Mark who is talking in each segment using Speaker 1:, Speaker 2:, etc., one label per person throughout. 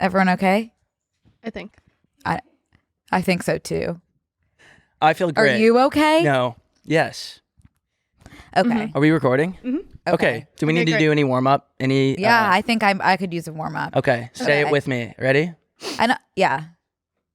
Speaker 1: Everyone okay?
Speaker 2: I think.
Speaker 1: I think so too.
Speaker 3: I feel great.
Speaker 1: Are you okay?
Speaker 3: No. Yes.
Speaker 1: Okay.
Speaker 3: Are we recording?
Speaker 2: Mm-hmm.
Speaker 3: Okay. Do we need to
Speaker 2: great.
Speaker 3: do any warm up? Any?
Speaker 1: Yeah, I think I could use a warm up.
Speaker 3: Okay. Say it with me. Ready?
Speaker 1: I know. Yeah.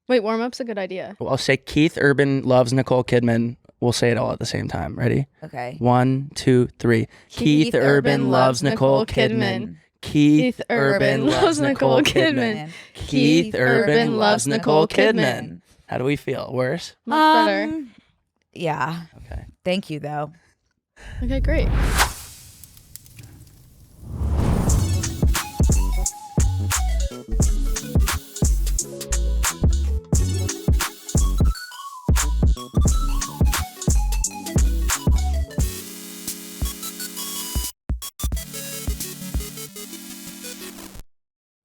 Speaker 2: Wait, warm up's a good idea.
Speaker 3: Well, I'll say Keith Urban loves Nicole Kidman. We'll say it all at the same time. Ready?
Speaker 1: Okay.
Speaker 3: 1, 2, 3. Keith Urban loves Nicole Kidman. Keith Urban loves Nicole Kidman. Keith Urban loves Nicole Kidman. How do we feel? Worse?
Speaker 2: Much better.
Speaker 1: Yeah.
Speaker 3: Okay.
Speaker 1: Thank you though.
Speaker 2: Okay, great.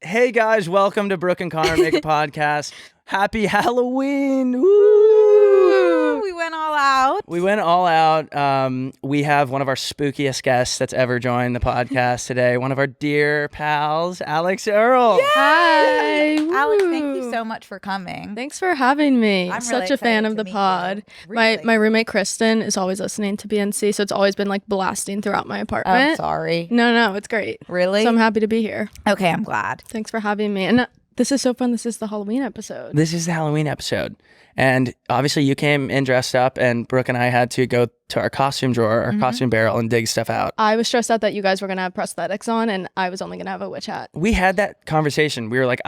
Speaker 3: Hey guys, welcome to Brooke and Connor Make a Podcast. Happy Halloween! Woo!
Speaker 1: We went all out.
Speaker 3: We went all out. We have one of our spookiest guests that's ever joined the podcast today. One of our dear pals, Alix Earle.
Speaker 2: Hi.
Speaker 1: Alex,
Speaker 2: Woo.
Speaker 1: thank you so much for coming.
Speaker 2: Thanks for having me.
Speaker 1: I'm
Speaker 2: Such
Speaker 1: really
Speaker 2: a fan
Speaker 1: excited
Speaker 2: of
Speaker 1: to
Speaker 2: the
Speaker 1: meet
Speaker 2: pod.
Speaker 1: you. Really.
Speaker 2: My roommate Kristen is always listening to BNC, so it's always been like blasting throughout my
Speaker 1: Oh,
Speaker 2: apartment.
Speaker 1: sorry.
Speaker 2: No, it's great.
Speaker 1: Really?
Speaker 2: So I'm happy to be here.
Speaker 1: Okay, I'm glad.
Speaker 2: Thanks for having me. And this is so fun. This is the Halloween episode.
Speaker 3: This is the Halloween episode. And obviously you came in dressed up and Brooke and I had to go to our costume drawer, our costume barrel and dig stuff out.
Speaker 2: I was stressed out that you guys were going to have prosthetics on and I was only going to have a witch hat.
Speaker 3: We had that conversation. We were like,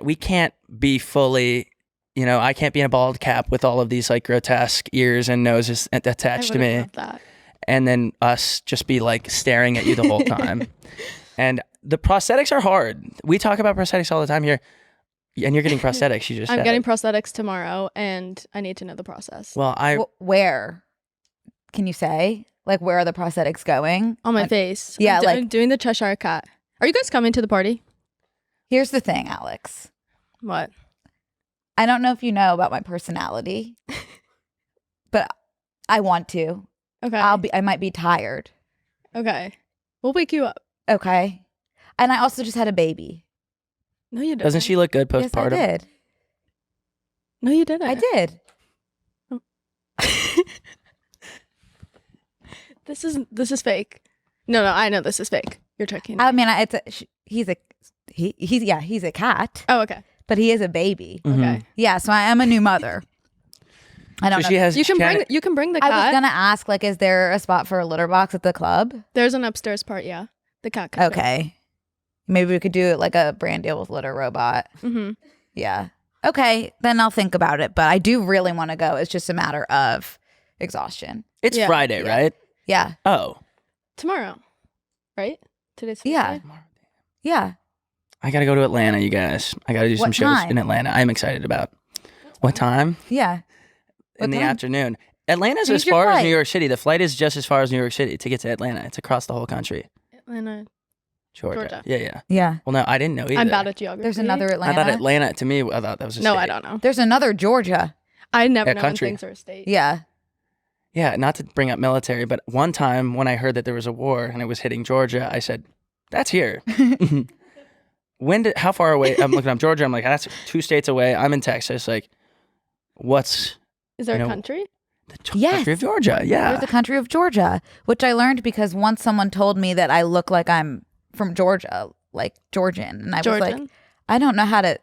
Speaker 3: we can't be fully, I can't be in a bald cap with all of these like grotesque ears and noses attached to me.
Speaker 2: Loved that.
Speaker 3: And then us just be like staring at you the whole time. And the prosthetics are hard. We talk about prosthetics all the time here. And you're getting prosthetics, you just
Speaker 2: I'm
Speaker 3: said.
Speaker 2: getting prosthetics tomorrow and I need to know the process.
Speaker 3: Well,
Speaker 1: Where? Can you say? Like, where are the prosthetics going?
Speaker 2: On my face.
Speaker 1: Yeah,
Speaker 2: I'm doing the Cheshire Cat. Are you guys coming to the party?
Speaker 1: Here's the thing, Alex.
Speaker 2: What?
Speaker 1: I don't know if you know about my personality, but I want to.
Speaker 2: Okay.
Speaker 1: I might be tired.
Speaker 2: Okay. We'll wake you up.
Speaker 1: Okay. And I also just had a baby.
Speaker 2: No, you didn't.
Speaker 3: doesn't she look good
Speaker 1: Yes,
Speaker 3: postpartum?
Speaker 1: I did.
Speaker 2: No, you didn't.
Speaker 1: I did.
Speaker 2: This is fake. No, I know this is fake. You're tricking me.
Speaker 1: I mean, he's a cat,
Speaker 2: Oh, okay.
Speaker 1: but he is a baby.
Speaker 3: Mhm.
Speaker 2: Okay.
Speaker 1: Yeah, so I am a new mother. I don't
Speaker 3: So
Speaker 1: know.
Speaker 3: she
Speaker 2: You can bring the
Speaker 1: I
Speaker 2: cat.
Speaker 1: was gonna ask, like, is there a spot for a litter box at the club?
Speaker 2: There's an upstairs part, yeah. The cat can
Speaker 1: Okay. Maybe we could do it like a brand deal with Litter Robot.
Speaker 2: Mm-hmm.
Speaker 1: Yeah. Okay, then I'll think about it. But I do really want to go. It's just a matter of exhaustion.
Speaker 3: It's
Speaker 2: Yeah.
Speaker 3: Friday,
Speaker 1: Yeah.
Speaker 3: right?
Speaker 1: Yeah.
Speaker 3: Oh.
Speaker 2: Tomorrow, right? Today's
Speaker 1: Yeah.
Speaker 2: Thursday?
Speaker 1: Yeah.
Speaker 3: I got to go to Atlanta, you guys. I got to do some
Speaker 1: What
Speaker 3: shows
Speaker 1: time?
Speaker 3: in Atlanta. I'm excited about. What time?
Speaker 1: Yeah.
Speaker 3: In
Speaker 1: What
Speaker 3: the
Speaker 1: time?
Speaker 3: afternoon. Atlanta's
Speaker 1: Choose
Speaker 3: as
Speaker 1: your
Speaker 3: far as
Speaker 1: flight.
Speaker 3: New York City. The flight is just as far as New York City to get to Atlanta. It's across the whole country.
Speaker 2: Atlanta.
Speaker 3: Georgia.
Speaker 2: Georgia.
Speaker 3: Yeah.
Speaker 1: Yeah.
Speaker 3: Well, no, I didn't know either.
Speaker 2: I'm bad at geography.
Speaker 1: There's another
Speaker 3: I
Speaker 1: Atlanta.
Speaker 3: thought Atlanta, to me, I thought that was a
Speaker 2: No,
Speaker 3: state.
Speaker 2: I don't know.
Speaker 1: There's another Georgia.
Speaker 2: I never
Speaker 3: Yeah,
Speaker 2: know
Speaker 3: country.
Speaker 2: when things are a state.
Speaker 1: Yeah.
Speaker 3: Yeah, not to bring up military, but one time when I heard that there was a war and it was hitting Georgia, I said, that's here. How far away? I'm looking up Georgia. I'm like, that's 2 states away. I'm in Texas. Like, what's
Speaker 2: Is there
Speaker 3: You
Speaker 2: a
Speaker 3: know,
Speaker 2: country?
Speaker 3: the
Speaker 1: Yes.
Speaker 3: country of Georgia? Yeah.
Speaker 1: There's the country of Georgia, which I learned because once someone told me that I look like I'm from Georgia, like Georgian. And I was like,
Speaker 2: Georgian?
Speaker 1: I don't know how to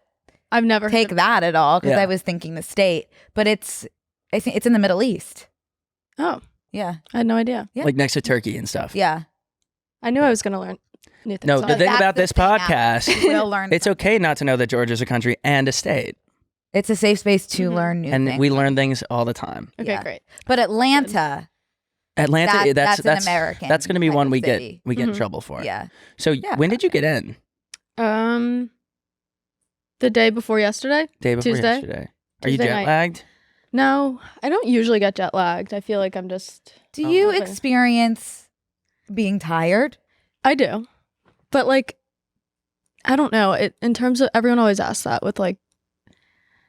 Speaker 2: I've never
Speaker 1: take
Speaker 2: heard of
Speaker 1: that at all because
Speaker 3: Yeah.
Speaker 1: I was thinking the state, but I think it's in the Middle East.
Speaker 2: Oh,
Speaker 1: Yeah.
Speaker 2: I had no idea.
Speaker 1: Yeah.
Speaker 3: Like next to Turkey and stuff.
Speaker 1: Yeah.
Speaker 2: I knew I was going to learn new things.
Speaker 3: No,
Speaker 2: So
Speaker 3: the thing
Speaker 1: that's
Speaker 3: about
Speaker 1: the
Speaker 3: this
Speaker 1: thing,
Speaker 3: podcast,
Speaker 1: We'll learn.
Speaker 3: it's okay not to know that Georgia's a country and a state.
Speaker 1: It's a safe space to
Speaker 2: Mhm.
Speaker 1: learn new
Speaker 3: And
Speaker 1: things.
Speaker 3: we learn things all the time.
Speaker 2: Okay,
Speaker 1: Yeah.
Speaker 2: great.
Speaker 1: But Atlanta,
Speaker 3: Atlanta,
Speaker 1: that's an American
Speaker 3: That's going to be
Speaker 1: kind
Speaker 3: one
Speaker 1: of
Speaker 3: we
Speaker 1: city.
Speaker 3: get in
Speaker 2: Mhm.
Speaker 3: trouble for.
Speaker 1: yeah.
Speaker 3: So
Speaker 1: Yeah.
Speaker 3: when did you get in?
Speaker 2: The day before yesterday?
Speaker 3: Day before
Speaker 2: Tuesday?
Speaker 3: yesterday. Are you
Speaker 2: Tuesday
Speaker 3: jet
Speaker 2: night.
Speaker 3: lagged?
Speaker 2: No, I don't usually get jet lagged. I feel like I'm just.
Speaker 1: Do
Speaker 3: Oh,
Speaker 1: you
Speaker 2: okay.
Speaker 1: experience being tired?
Speaker 2: I do. But like, I don't know. In terms of, everyone always asks that with like,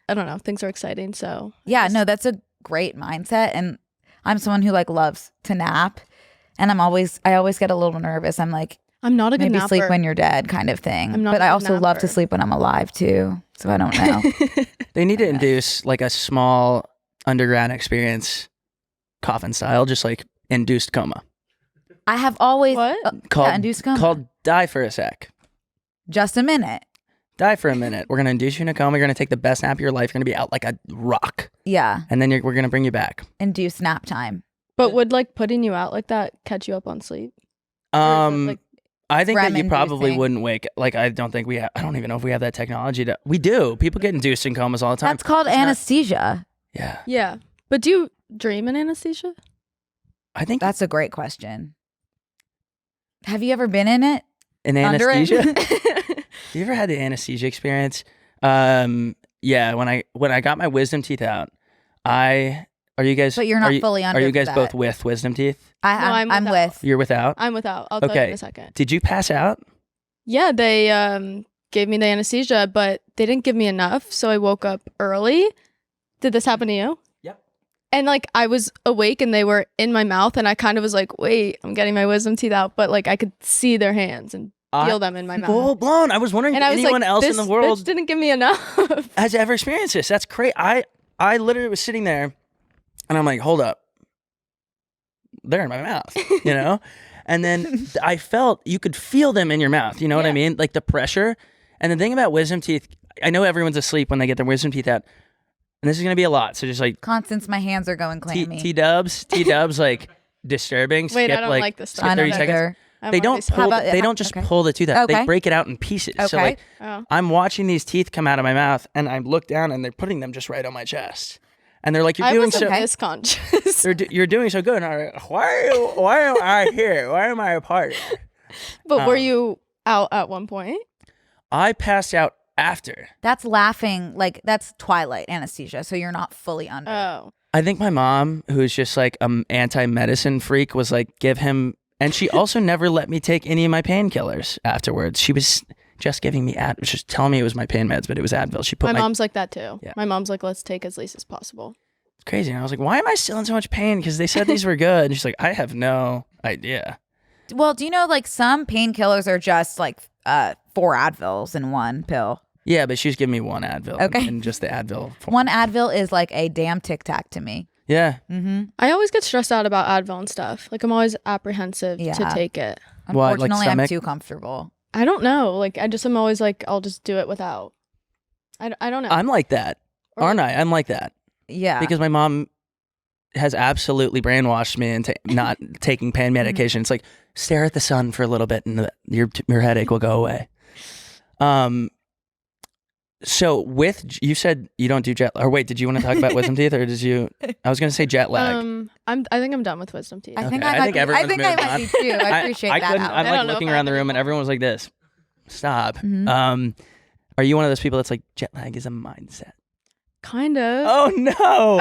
Speaker 2: I don't know, things are exciting. So.
Speaker 1: Yeah, no, that's a great mindset. And I'm someone who like loves to nap. And I always get a little nervous. I'm like,
Speaker 2: I'm not a good
Speaker 1: maybe
Speaker 2: napper.
Speaker 1: sleep when you're dead kind of thing.
Speaker 2: I'm not
Speaker 1: But
Speaker 2: a
Speaker 1: I
Speaker 2: good
Speaker 1: also love to
Speaker 2: napper.
Speaker 1: sleep when I'm alive too. So I don't know.
Speaker 3: They need to induce like a small underground experience, coffin style, just like induced coma.
Speaker 1: I have always
Speaker 2: What?
Speaker 1: induced coma.
Speaker 3: Called die for a sec.
Speaker 1: Just a minute.
Speaker 3: Die for a minute. We're gonna induce you in a coma. You're gonna take the best nap of your life. You're gonna be out like a rock,
Speaker 1: Yeah.
Speaker 3: and then we're gonna bring you back.
Speaker 1: Induced nap time.
Speaker 2: But would like putting you out like that catch you up on sleep? Or is it, like,
Speaker 3: I think that you probably
Speaker 1: REM-inducing?
Speaker 3: wouldn't wake. Like I don't think we have. I don't even know if we have that technology. We do. People get induced in comas all the time.
Speaker 1: That's called anesthesia.
Speaker 3: Yeah.
Speaker 2: yeah. But do you dream in anesthesia?
Speaker 3: I think
Speaker 1: That's a great question. Have you ever been in it?
Speaker 3: in
Speaker 1: Under it?
Speaker 3: anesthesia. Have you ever had the anesthesia experience? Yeah. When I got my wisdom teeth out, are you guys?
Speaker 1: But you're not fully under
Speaker 3: Are you guys
Speaker 1: that.
Speaker 3: both with wisdom teeth?
Speaker 1: I'm
Speaker 2: without.
Speaker 1: with.
Speaker 3: You're without.
Speaker 2: I'm without. I'll tell you in a second.
Speaker 3: Did you pass out?
Speaker 2: Yeah, they gave me the anesthesia, but they didn't give me enough, so I woke up early. Did this happen to you?
Speaker 3: Yep.
Speaker 2: And like I was awake and they were in my mouth and I kind of was like, wait, I'm getting my wisdom teeth out, but like I could see their hands and feel them in my mouth.
Speaker 3: Full blown. I was wondering
Speaker 2: And
Speaker 3: if
Speaker 2: I was
Speaker 3: anyone
Speaker 2: like,
Speaker 3: else
Speaker 2: this
Speaker 3: in the world
Speaker 2: bitch didn't give me enough.
Speaker 3: has ever experienced this. That's crazy. I literally was sitting there and I'm like, hold up. They're in my mouth, you know? And then I felt, you could feel them in your mouth. You know what I mean? Like the pressure. And the thing about wisdom teeth, I know everyone's asleep when they get their wisdom teeth out. And this is going to be a lot. So just like
Speaker 1: Constance, my hands are going clammy.
Speaker 3: T-dubs, like disturbing.
Speaker 2: Wait,
Speaker 3: skip,
Speaker 2: I don't like this
Speaker 3: skip
Speaker 2: stuff.
Speaker 3: 30 seconds. They don't pull. They don't just pull the tooth out.
Speaker 1: Okay.
Speaker 3: They break it out in pieces. So
Speaker 1: Okay.
Speaker 3: like, I'm watching these teeth come out of my mouth, and I look down, and they're putting them just right on my chest. And they're like, "You're
Speaker 2: I
Speaker 3: doing
Speaker 2: wasn't
Speaker 3: so.
Speaker 2: this conscious.
Speaker 3: You're doing so good." And I'm like, why am I here? Why am I a part?
Speaker 2: But were you out at one point?
Speaker 3: I passed out after.
Speaker 1: That's laughing. Like that's twilight anesthesia. So you're not fully under.
Speaker 2: Oh.
Speaker 3: I think my mom, who's just like an anti-medicine freak, was like, give him. And she also never let me take any of my painkillers afterwards. She was just giving me just telling me it was my pain meds, but it was Advil. She put
Speaker 2: My mom's like that too.
Speaker 3: Yeah.
Speaker 2: My mom's like, let's take as least as possible.
Speaker 3: It's crazy. And I was like, why am I still in so much pain? Because they said these were good. And she's like, I have no idea.
Speaker 1: Well, do you know like some painkillers are just like 4 Advils in one pill?
Speaker 3: Yeah, but she's giving me one Advil.
Speaker 1: Okay.
Speaker 3: And just the Advil.
Speaker 1: One Advil is like a damn Tic Tac to me.
Speaker 3: Yeah.
Speaker 1: Mm-hmm.
Speaker 2: I always get stressed out about Advil and stuff. Like I'm always apprehensive
Speaker 1: Yeah.
Speaker 2: to take it.
Speaker 3: Why, like
Speaker 1: Unfortunately, I'm
Speaker 3: stomach?
Speaker 1: too comfortable.
Speaker 2: I don't know. Like I'm always like, I'll just do it without. I don't know.
Speaker 3: I'm like that.
Speaker 2: Or-
Speaker 3: Aren't I? I'm like that.
Speaker 1: Yeah.
Speaker 3: Because my mom has absolutely brainwashed me into not taking pain medication. It's like, stare at the sun for a little bit and your headache will go away. So you said you don't do jet or wait, did you want to talk about wisdom teeth or did you? I was going to say jet lag.
Speaker 2: I think I'm done with wisdom teeth.
Speaker 1: I think
Speaker 3: Okay,
Speaker 1: I
Speaker 3: I
Speaker 1: might
Speaker 3: think
Speaker 1: be,
Speaker 3: everyone's
Speaker 1: I think I
Speaker 3: moving
Speaker 1: might
Speaker 3: on.
Speaker 1: be too. I appreciate that.
Speaker 3: couldn't,
Speaker 1: Alex.
Speaker 3: I'm
Speaker 2: I
Speaker 3: like
Speaker 2: don't know
Speaker 3: looking
Speaker 2: if I
Speaker 3: around the
Speaker 2: have
Speaker 3: room
Speaker 2: it.
Speaker 3: and everyone was like this. Stop.
Speaker 1: Mhm.
Speaker 3: Are you one of those people that's like jet lag is a mindset?
Speaker 2: Kind of.
Speaker 3: Oh no.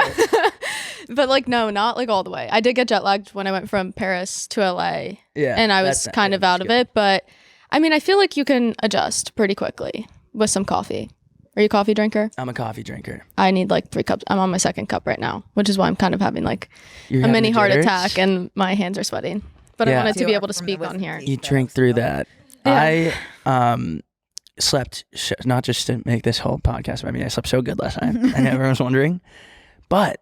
Speaker 2: But like no, not like all the way. I did get jet lagged when I went from Paris to LA.
Speaker 3: Yeah.
Speaker 2: And I was kind of out of it, but I mean, I feel like you can adjust pretty quickly with some coffee. Are you a coffee drinker?
Speaker 3: I'm a coffee drinker.
Speaker 2: I need like 3 cups. I'm on my 2nd cup right now, which is why I'm kind of having like
Speaker 3: You're
Speaker 2: a
Speaker 3: having
Speaker 2: mini
Speaker 3: the
Speaker 2: heart
Speaker 3: jitters?
Speaker 2: attack and my hands are sweating. But
Speaker 3: Yeah.
Speaker 2: I wanted to be
Speaker 1: Too,
Speaker 2: able to
Speaker 1: from
Speaker 2: speak
Speaker 1: the
Speaker 2: on
Speaker 1: wisdom
Speaker 2: here.
Speaker 1: teeth.
Speaker 3: You drink through that.
Speaker 2: Yeah.
Speaker 3: I slept not just to make this whole podcast about me. I slept so good last night. I know everyone's wondering, but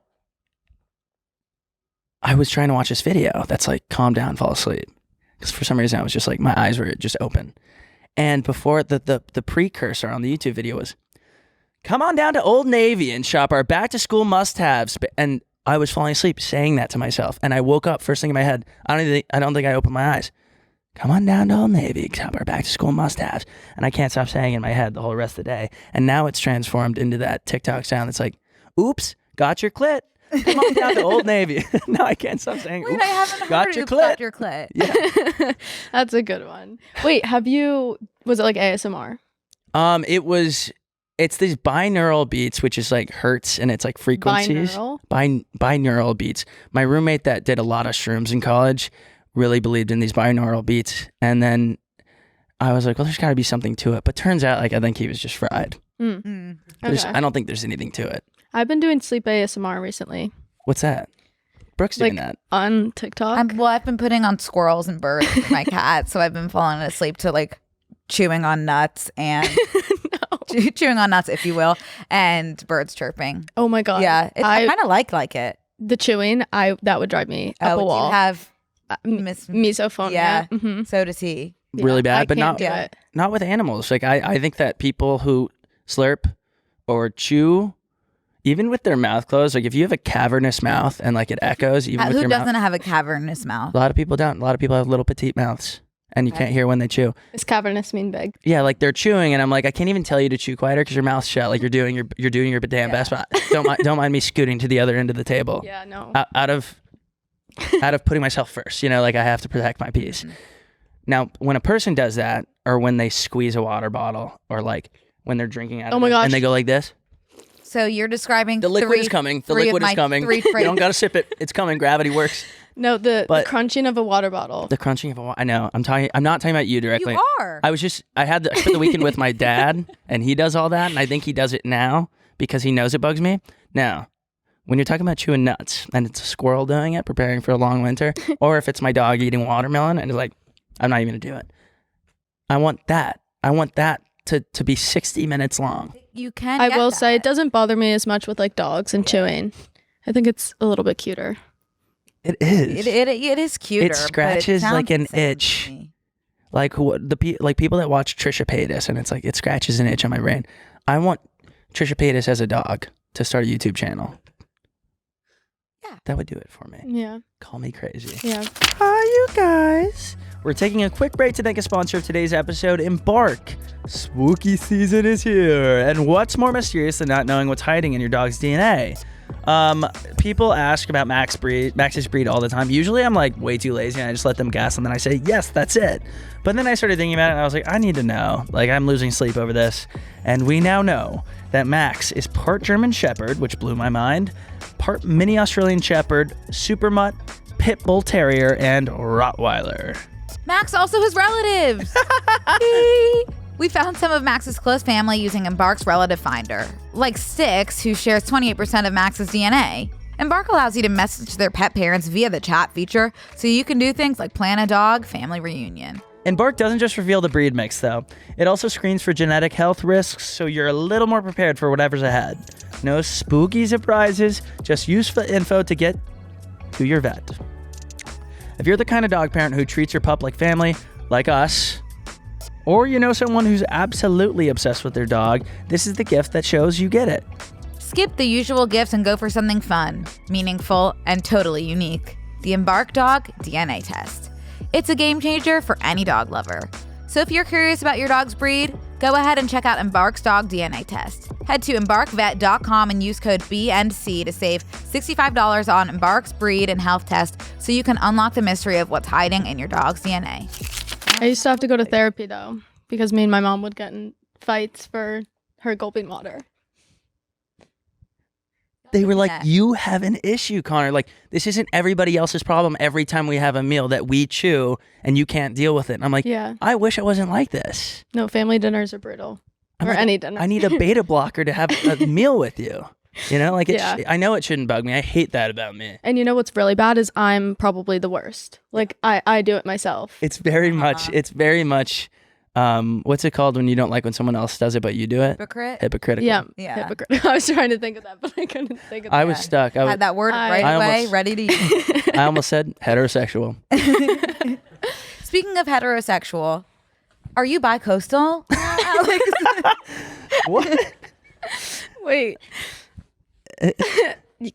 Speaker 3: I was trying to watch this video that's like calm down, fall asleep, because for some reason I was just like my eyes were just open. And before the precursor on the YouTube video was, come on down to Old Navy and shop our back to school must-haves. And I was falling asleep saying that to myself. And I woke up, first thing in my head, I don't think I opened my eyes. Come on down to Old Navy, shop our back to school must-haves. And I can't stop saying in my head the whole rest of the day. And now it's transformed into that TikTok sound that's like, oops, got your clit. Come on down to Old Navy. No, I can't stop saying,
Speaker 1: Wait,
Speaker 3: oops,
Speaker 1: I haven't
Speaker 3: got
Speaker 1: heard
Speaker 3: your
Speaker 1: Oops,
Speaker 3: clit.
Speaker 1: Got your clit.
Speaker 3: Yeah.
Speaker 2: That's a good one. Wait, was it like ASMR?
Speaker 3: It's these binaural beats, which is like hertz and it's like frequencies.
Speaker 2: Binaural?
Speaker 3: Binaural beats. My roommate that did a lot of shrooms in college really believed in these binaural beats. And then I was like, well, there's got to be something to it. But turns out, like, I think he was just fried.
Speaker 2: Okay.
Speaker 3: I don't think there's anything to it.
Speaker 2: I've been doing sleep ASMR recently.
Speaker 3: What's that? Brooke's doing
Speaker 2: like
Speaker 3: that.
Speaker 2: on TikTok.
Speaker 1: I've been putting on squirrels and birds for my cat, so I've been falling asleep to like chewing on nuts and chewing on nuts, if you will, and birds chirping.
Speaker 2: Oh my god.
Speaker 1: Yeah, I kind of like it.
Speaker 2: The chewing, that would drive me up a wall.
Speaker 1: Do you have
Speaker 2: misophonia?
Speaker 1: Yeah,
Speaker 2: Mm-hmm.
Speaker 1: so does he.
Speaker 3: Really bad, but
Speaker 2: not
Speaker 3: not with animals. Like I think that people who slurp or chew, even with their mouth closed, like if you have a cavernous mouth and like it echoes, even with
Speaker 1: Who
Speaker 3: your
Speaker 1: doesn't
Speaker 3: mouth.
Speaker 1: have a cavernous mouth?
Speaker 3: A lot of people don't. A lot of people have little petite mouths, and you can't hear when they chew.
Speaker 2: Does cavernous mean big?
Speaker 3: Yeah, like they're chewing, and I'm like, I can't even tell you to chew quieter because your mouth's shut. Like you're doing your damn best. But don't mind me scooting to the other end of the table.
Speaker 2: Yeah, no.
Speaker 3: Out of putting myself first, like I have to protect my peace. Now, when a person does that, or when they squeeze a water bottle, or like when they're drinking out of it, and they go like this.
Speaker 1: So you're describing
Speaker 3: The liquid is coming. The liquid is coming. You don't gotta sip it. It's coming. Gravity works.
Speaker 2: No, the crunching of a water bottle.
Speaker 3: The crunching of a water. I know. I'm not talking about you directly.
Speaker 1: You are.
Speaker 3: I spent the weekend with my dad, and he does all that, and I think he does it now because he knows it bugs me. Now, when you're talking about chewing nuts, and it's a squirrel doing it, preparing for a long winter, or if it's my dog eating watermelon, and it's like, I'm not even gonna do it. I want that. To be 60 minutes long.
Speaker 1: You can.
Speaker 2: I will say it doesn't bother me as much with like dogs and chewing. I think it's a little bit cuter.
Speaker 3: It is.
Speaker 1: It is cuter.
Speaker 3: It scratches like an itch. Like people that watch Trisha Paytas, and it's like it scratches an itch on my brain. I want Trisha Paytas as a dog to start a YouTube channel. Yeah, that would do it for me.
Speaker 2: Yeah.
Speaker 3: Call me crazy.
Speaker 2: Yeah.
Speaker 3: Hi, you guys. We're taking a quick break to thank a sponsor of today's episode, Embark. Spooky season is here, and what's more mysterious than not knowing what's hiding in your dog's DNA? People ask about Max's breed all the time. Usually I'm like way too lazy and I just let them guess, and then I say, yes, that's it. But then I started thinking about it and I was like, I need to know. Like, I'm losing sleep over this. And we now know that Max is part German Shepherd, which blew my mind, part mini Australian Shepherd, Super Mutt, Pit Bull Terrier, and Rottweiler.
Speaker 1: Max also has relatives. We found some of Max's close family using Embark's relative finder, like Styx, who shares 28% of Max's DNA. Embark allows you to message their pet parents via the chat feature, so you can do things like plan a dog family reunion.
Speaker 3: Embark doesn't just reveal the breed mix, though. It also screens for genetic health risks, so you're a little more prepared for whatever's ahead. No spooky surprises, just useful info to get to your vet. If you're the kind of dog parent who treats your pup like family, like us, or you know someone who's absolutely obsessed with their dog, this is the gift that shows you get it.
Speaker 1: Skip the usual gifts and go for something fun, meaningful, and totally unique. The Embark Dog DNA Test. It's a game changer for any dog lover. So if you're curious about your dog's breed, go ahead and check out Embark's Dog DNA Test. Head to embarkvet.com and use code BNC to save $65 on Embark's breed and health test so you can unlock the mystery of what's hiding in your dog's DNA.
Speaker 2: I used to have to go to therapy though, because me and my mom would get in fights for her gulping water.
Speaker 3: They were like, you have an issue, Connor. Like, this isn't everybody else's problem every time we have a meal that we chew and you can't deal with it. And I'm like,
Speaker 2: yeah.
Speaker 3: I wish I wasn't like this.
Speaker 2: No, family dinners are brutal.
Speaker 3: Or
Speaker 2: like, any dinner.
Speaker 3: I need a beta blocker to have a meal with you. You know, like,
Speaker 2: yeah.
Speaker 3: I know it shouldn't bug me. I hate that about me.
Speaker 2: And you know what's really bad is I'm probably the worst. Like, I do it myself.
Speaker 3: It's very much, what's it called when you don't like when someone else does it, but you do it? Hypocritical.
Speaker 2: Yeah. Hypocritical. I was trying to think of that, but I couldn't think of that.
Speaker 3: I was stuck. I
Speaker 1: had that word right away, ready to use.
Speaker 3: I almost said heterosexual.
Speaker 1: Speaking of heterosexual, are you bicoastal?
Speaker 3: What?
Speaker 2: Wait.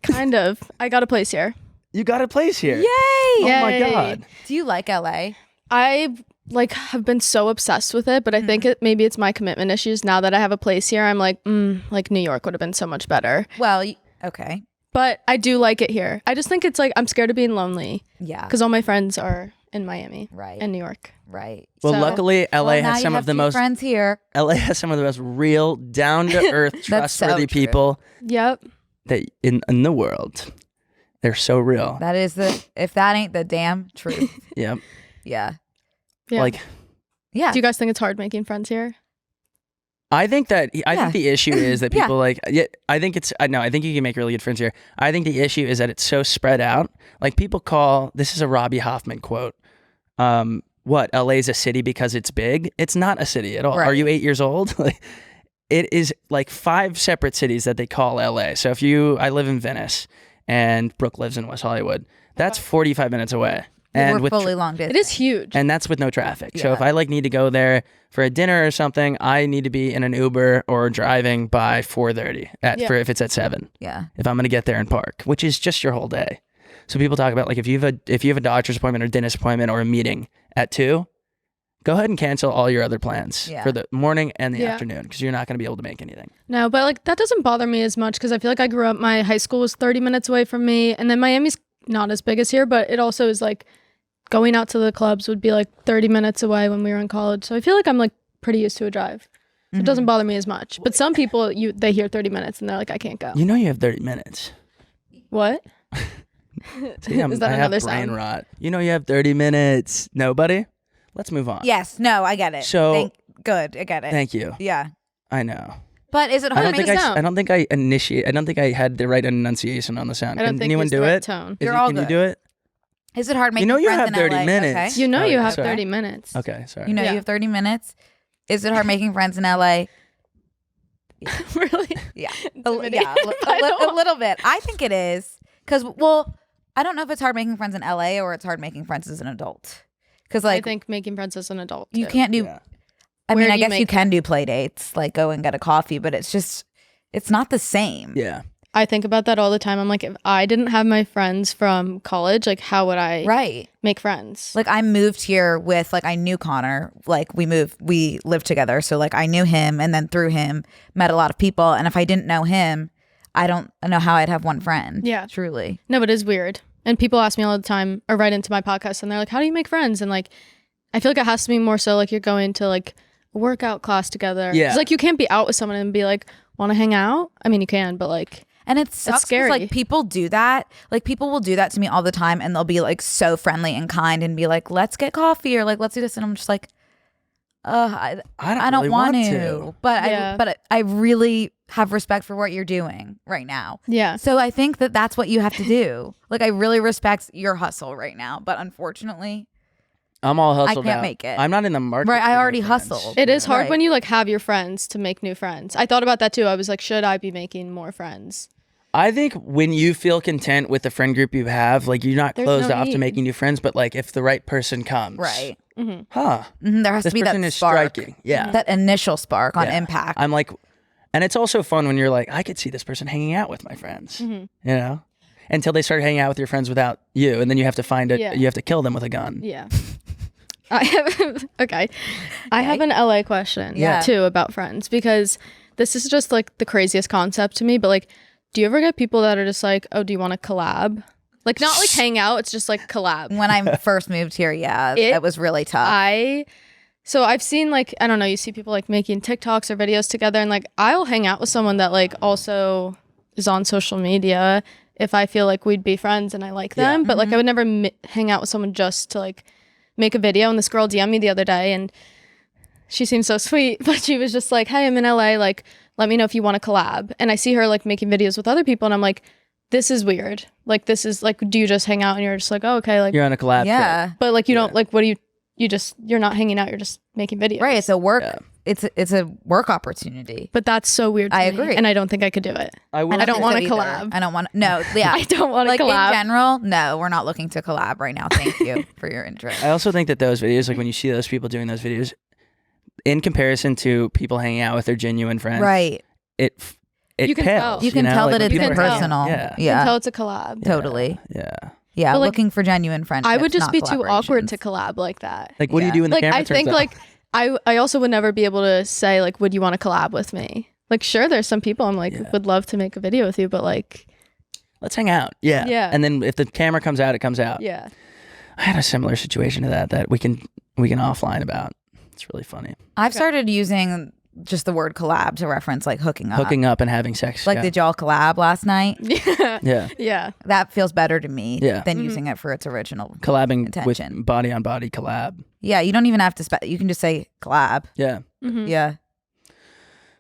Speaker 2: Kind of. I got a place here.
Speaker 3: You got a place here.
Speaker 1: Yay!
Speaker 3: Oh my God.
Speaker 1: Do you like LA?
Speaker 2: I have been so obsessed with it, but I think maybe it's my commitment issues. Now that I have a place here, I'm like New York would have been so much better.
Speaker 1: Well, okay.
Speaker 2: But I do like it here. I just think it's like I'm scared of being lonely.
Speaker 1: Yeah.
Speaker 2: Because all my friends are in Miami.
Speaker 1: Right.
Speaker 2: And New York.
Speaker 1: Right.
Speaker 3: Well, luckily, LA has some of the most
Speaker 1: friends here.
Speaker 3: LA has some of the most real, down to earth, trustworthy people.
Speaker 2: Yep.
Speaker 3: That in the world. They're so real.
Speaker 1: That is if that ain't the damn truth.
Speaker 3: Yep.
Speaker 1: Yeah.
Speaker 2: Yeah.
Speaker 3: Like,
Speaker 1: yeah.
Speaker 2: Do you guys think it's hard making friends here?
Speaker 3: I think the issue is that people I think you can make really good friends here. I think the issue is that it's so spread out. Like people call, this is a Robbie Hoffman quote. What, LA's a city because it's big? It's not a city at all. Right. Are you 8 years old? It is like 5 separate cities that they call LA. So I live in Venice and Brooke lives in West Hollywood. That's 45 minutes away. And
Speaker 1: we're fully long distance.
Speaker 2: It is huge.
Speaker 3: And that's with no traffic. Yeah. So if I need to go there for a dinner or something, I need to be in an Uber or driving by 4:30 if it's at 7.
Speaker 1: Yeah.
Speaker 3: If I'm going to get there and park, which is just your whole day. So people talk about like if you have a doctor's appointment or dentist appointment or a meeting at 2, go ahead and cancel all your other plans for the morning and the afternoon because you're not going to be able to make anything.
Speaker 2: No, but like that doesn't bother me as much because I feel like I grew up, my high school was 30 minutes away from me, and then Miami's not as big as here, but it also is like going out to the clubs would be like 30 minutes away when we were in college. So I feel like I'm like pretty used to a drive. So it doesn't bother me as much. But some people, they hear 30 minutes and they're like, I can't go.
Speaker 3: You know you have 30 minutes.
Speaker 2: What?
Speaker 3: Is that another brain rot? You know you have 30 minutes. Nobody? Let's move on.
Speaker 1: Yes. No, I get it.
Speaker 3: So
Speaker 1: good. I get it.
Speaker 3: Thank you.
Speaker 1: Yeah.
Speaker 3: I know.
Speaker 1: But is it hard to make a sound?
Speaker 3: I don't think I had the right enunciation on the sound. Can anyone do it?
Speaker 2: Tone.
Speaker 3: Can you do it?
Speaker 1: Is it hard making
Speaker 3: friends in LA?
Speaker 1: You know you
Speaker 3: have 30 minutes.
Speaker 1: Okay.
Speaker 2: You know you have 30 minutes.
Speaker 3: Okay, sorry.
Speaker 1: You know you have 30 minutes. Is it hard making friends in LA?
Speaker 2: Yeah. Really?
Speaker 1: Yeah. A little bit. I think it is. Because, I don't know if it's hard making friends in LA or it's hard making friends as an adult. Because
Speaker 2: I think making friends as an adult
Speaker 1: you can't do. Yeah. I mean, I guess you can do play dates, like go and get a coffee, but it's not the same.
Speaker 3: Yeah.
Speaker 2: I think about that all the time. I'm like, if I didn't have my friends from college, like how would I make friends?
Speaker 1: Like I moved here with, like I knew Connor, like we lived together. So like I knew him and then through him met a lot of people. And if I didn't know him, I don't know how I'd have one friend.
Speaker 2: Yeah.
Speaker 1: Truly.
Speaker 2: No, but it is weird. And people ask me all the time or write into my podcast and they're like, how do you make friends? And like, I feel like it has to be more so like you're going to like a workout class together.
Speaker 3: Yeah.
Speaker 2: It's like you can't be out with someone and be like, want to hang out? I mean, you can, but like.
Speaker 1: And it's scary. Like people do that. Like people will do that to me all the time and they'll be like so friendly and kind and be like, let's get coffee or like, let's do this. And I'm just like, I don't really want to. But I really have respect for what you're doing right now.
Speaker 2: Yeah.
Speaker 1: So I think that's what you have to do. Like I really respect your hustle right now. But unfortunately,
Speaker 3: I'm all hustled out.
Speaker 1: I can't make it.
Speaker 3: I'm not in the market.
Speaker 1: Right. I already hustled.
Speaker 2: It is hard when you like have your friends to make new friends. I thought about that too. I was like, should I be making more friends?
Speaker 3: I think when you feel content with the friend group you have, like you're not closed off to making new friends, but like if the right person comes.
Speaker 1: Right.
Speaker 3: There
Speaker 1: has to be that spark.
Speaker 3: Striking. Yeah.
Speaker 1: That initial spark on impact.
Speaker 3: I'm like, and it's also fun when you're like, I could see this person hanging out with my friends, you know, until they start hanging out with your friends without you. And then you have to you have to kill them with a gun.
Speaker 2: Yeah. I have an LA question too about friends because this is just like the craziest concept to me, but like, do you ever get people that are just like, oh, do you want to collab? Like not like hang out, it's just like collab.
Speaker 1: When I first moved here, it was really tough. So I've seen like, I don't know, you see people like making TikToks or videos together and like I'll hang out with someone that like also is on social media if I feel like we'd be friends and I like them. But like I would never hang out with someone just to like make a video. And this girl DM'd me the other day and she seemed so sweet, but she was just like, hey, I'm in LA, like let me know if you want to collab. And I see her like making videos with other people and I'm like, this is weird. Like this is like, do you just hang out and you're just like, oh, okay, like
Speaker 3: you're on a collab
Speaker 2: trip. But like you don't like, what do you're not hanging out, you're just making videos.
Speaker 1: Right, it's a work it's a work opportunity.
Speaker 2: But that's so weird to
Speaker 1: I
Speaker 2: me,
Speaker 1: agree.
Speaker 2: And I don't think I could do it. I don't want to collab.
Speaker 1: I don't want no,
Speaker 2: I don't want to collab.
Speaker 1: In general, no, we're not looking to collab right now. Thank you for your interest.
Speaker 3: I also think that those videos, like when you see those people doing those videos, in comparison to people hanging out with their genuine friends,
Speaker 1: right?
Speaker 3: It
Speaker 2: you can
Speaker 3: pales,
Speaker 2: tell.
Speaker 1: You can tell that it's impersonal.
Speaker 3: Yeah.
Speaker 2: You can tell it's a collab.
Speaker 1: Totally.
Speaker 3: Yeah.
Speaker 1: But looking for genuine friendships.
Speaker 2: I would just be too awkward to collab like that.
Speaker 3: Like, what do you do when the camera turns
Speaker 2: I think
Speaker 3: off?
Speaker 2: I also would never be able to say like, would you want to collab with me? Like, sure, there's some people I'm like, would love to make a video with you, but like,
Speaker 3: let's hang out. Yeah.
Speaker 2: Yeah.
Speaker 3: And then if the camera comes out, it comes out.
Speaker 2: Yeah.
Speaker 3: I had a similar situation to that we can offline about. It's really funny.
Speaker 1: I've started using just the word collab to reference like hooking up
Speaker 3: and having sex.
Speaker 1: Like, did y'all collab last night?
Speaker 2: Yeah.
Speaker 1: That feels better to me than using it for its original
Speaker 3: collabing
Speaker 1: intention.
Speaker 3: With body on body collab.
Speaker 1: Yeah, you don't even have to you can just say collab.
Speaker 3: Yeah.
Speaker 1: Yeah.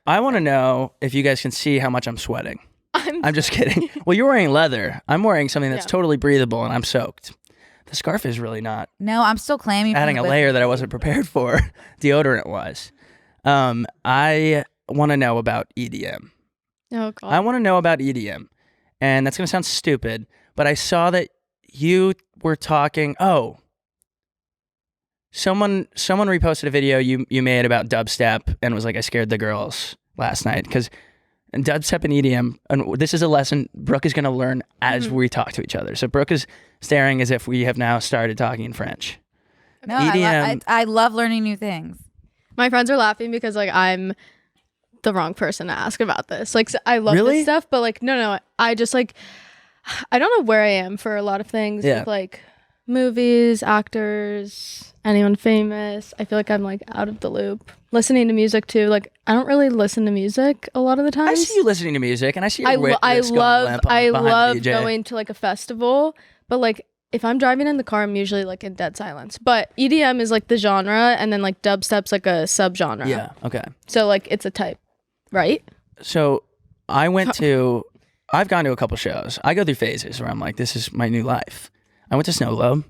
Speaker 3: I want to know if you guys can see how much I'm sweating. I'm just kidding. Well, you're wearing leather. I'm wearing something that's totally breathable, and I'm soaked. The scarf is really not.
Speaker 1: No, I'm still clammy.
Speaker 3: Adding a layer that I wasn't prepared for. Deodorant was. I want to know about EDM.
Speaker 2: Oh, God.
Speaker 3: I want to know about EDM. And that's going to sound stupid, but I saw that you were talking. Oh, someone reposted a video you made about dubstep and was like, I scared the girls last night. Because dubstep and EDM, and this is a lesson Brooke is going to learn as we talk to each other. So Brooke is staring as if we have now started talking in French.
Speaker 1: No, EDM, I love learning new things.
Speaker 2: My friends are laughing because like I'm the wrong person to ask about this. Like, so I love this stuff, but like, no, I just like, I don't know where I am for a lot of things. With like movies, actors, anyone famous. I feel like I'm like out of the loop. Listening to music too. Like, I don't really listen to music a lot of the time.
Speaker 3: I see you listening to music, and I see your
Speaker 2: I love going to like a festival, but like if I'm driving in the car, I'm usually like in dead silence. But EDM is like the genre, and then like dubstep's like a subgenre.
Speaker 3: Yeah. Okay.
Speaker 2: So like it's a type, right?
Speaker 3: So I've gone to a couple shows. I go through phases where I'm like, this is my new life. I went to Snow Globe.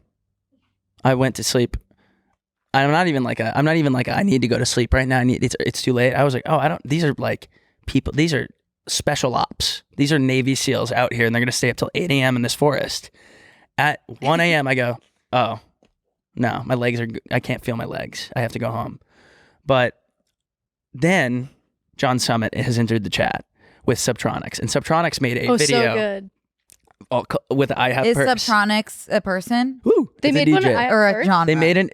Speaker 3: I went to sleep. I'm not even like I need to go to sleep right now. It's too late. I was like, these are like people. These are special ops. These are Navy SEALs out here, and they're gonna stay up till 8 a.m. in this forest. At 1 a.m. I go, oh no, I can't feel my legs. I have to go home. But then John Summit has entered the chat with Subtronics, and Subtronics made a video.
Speaker 2: So good.
Speaker 3: With I Have
Speaker 1: Is
Speaker 3: Purse.
Speaker 1: Subtronics a person?
Speaker 3: Woo,
Speaker 2: they made one
Speaker 1: or a genre.
Speaker 3: They made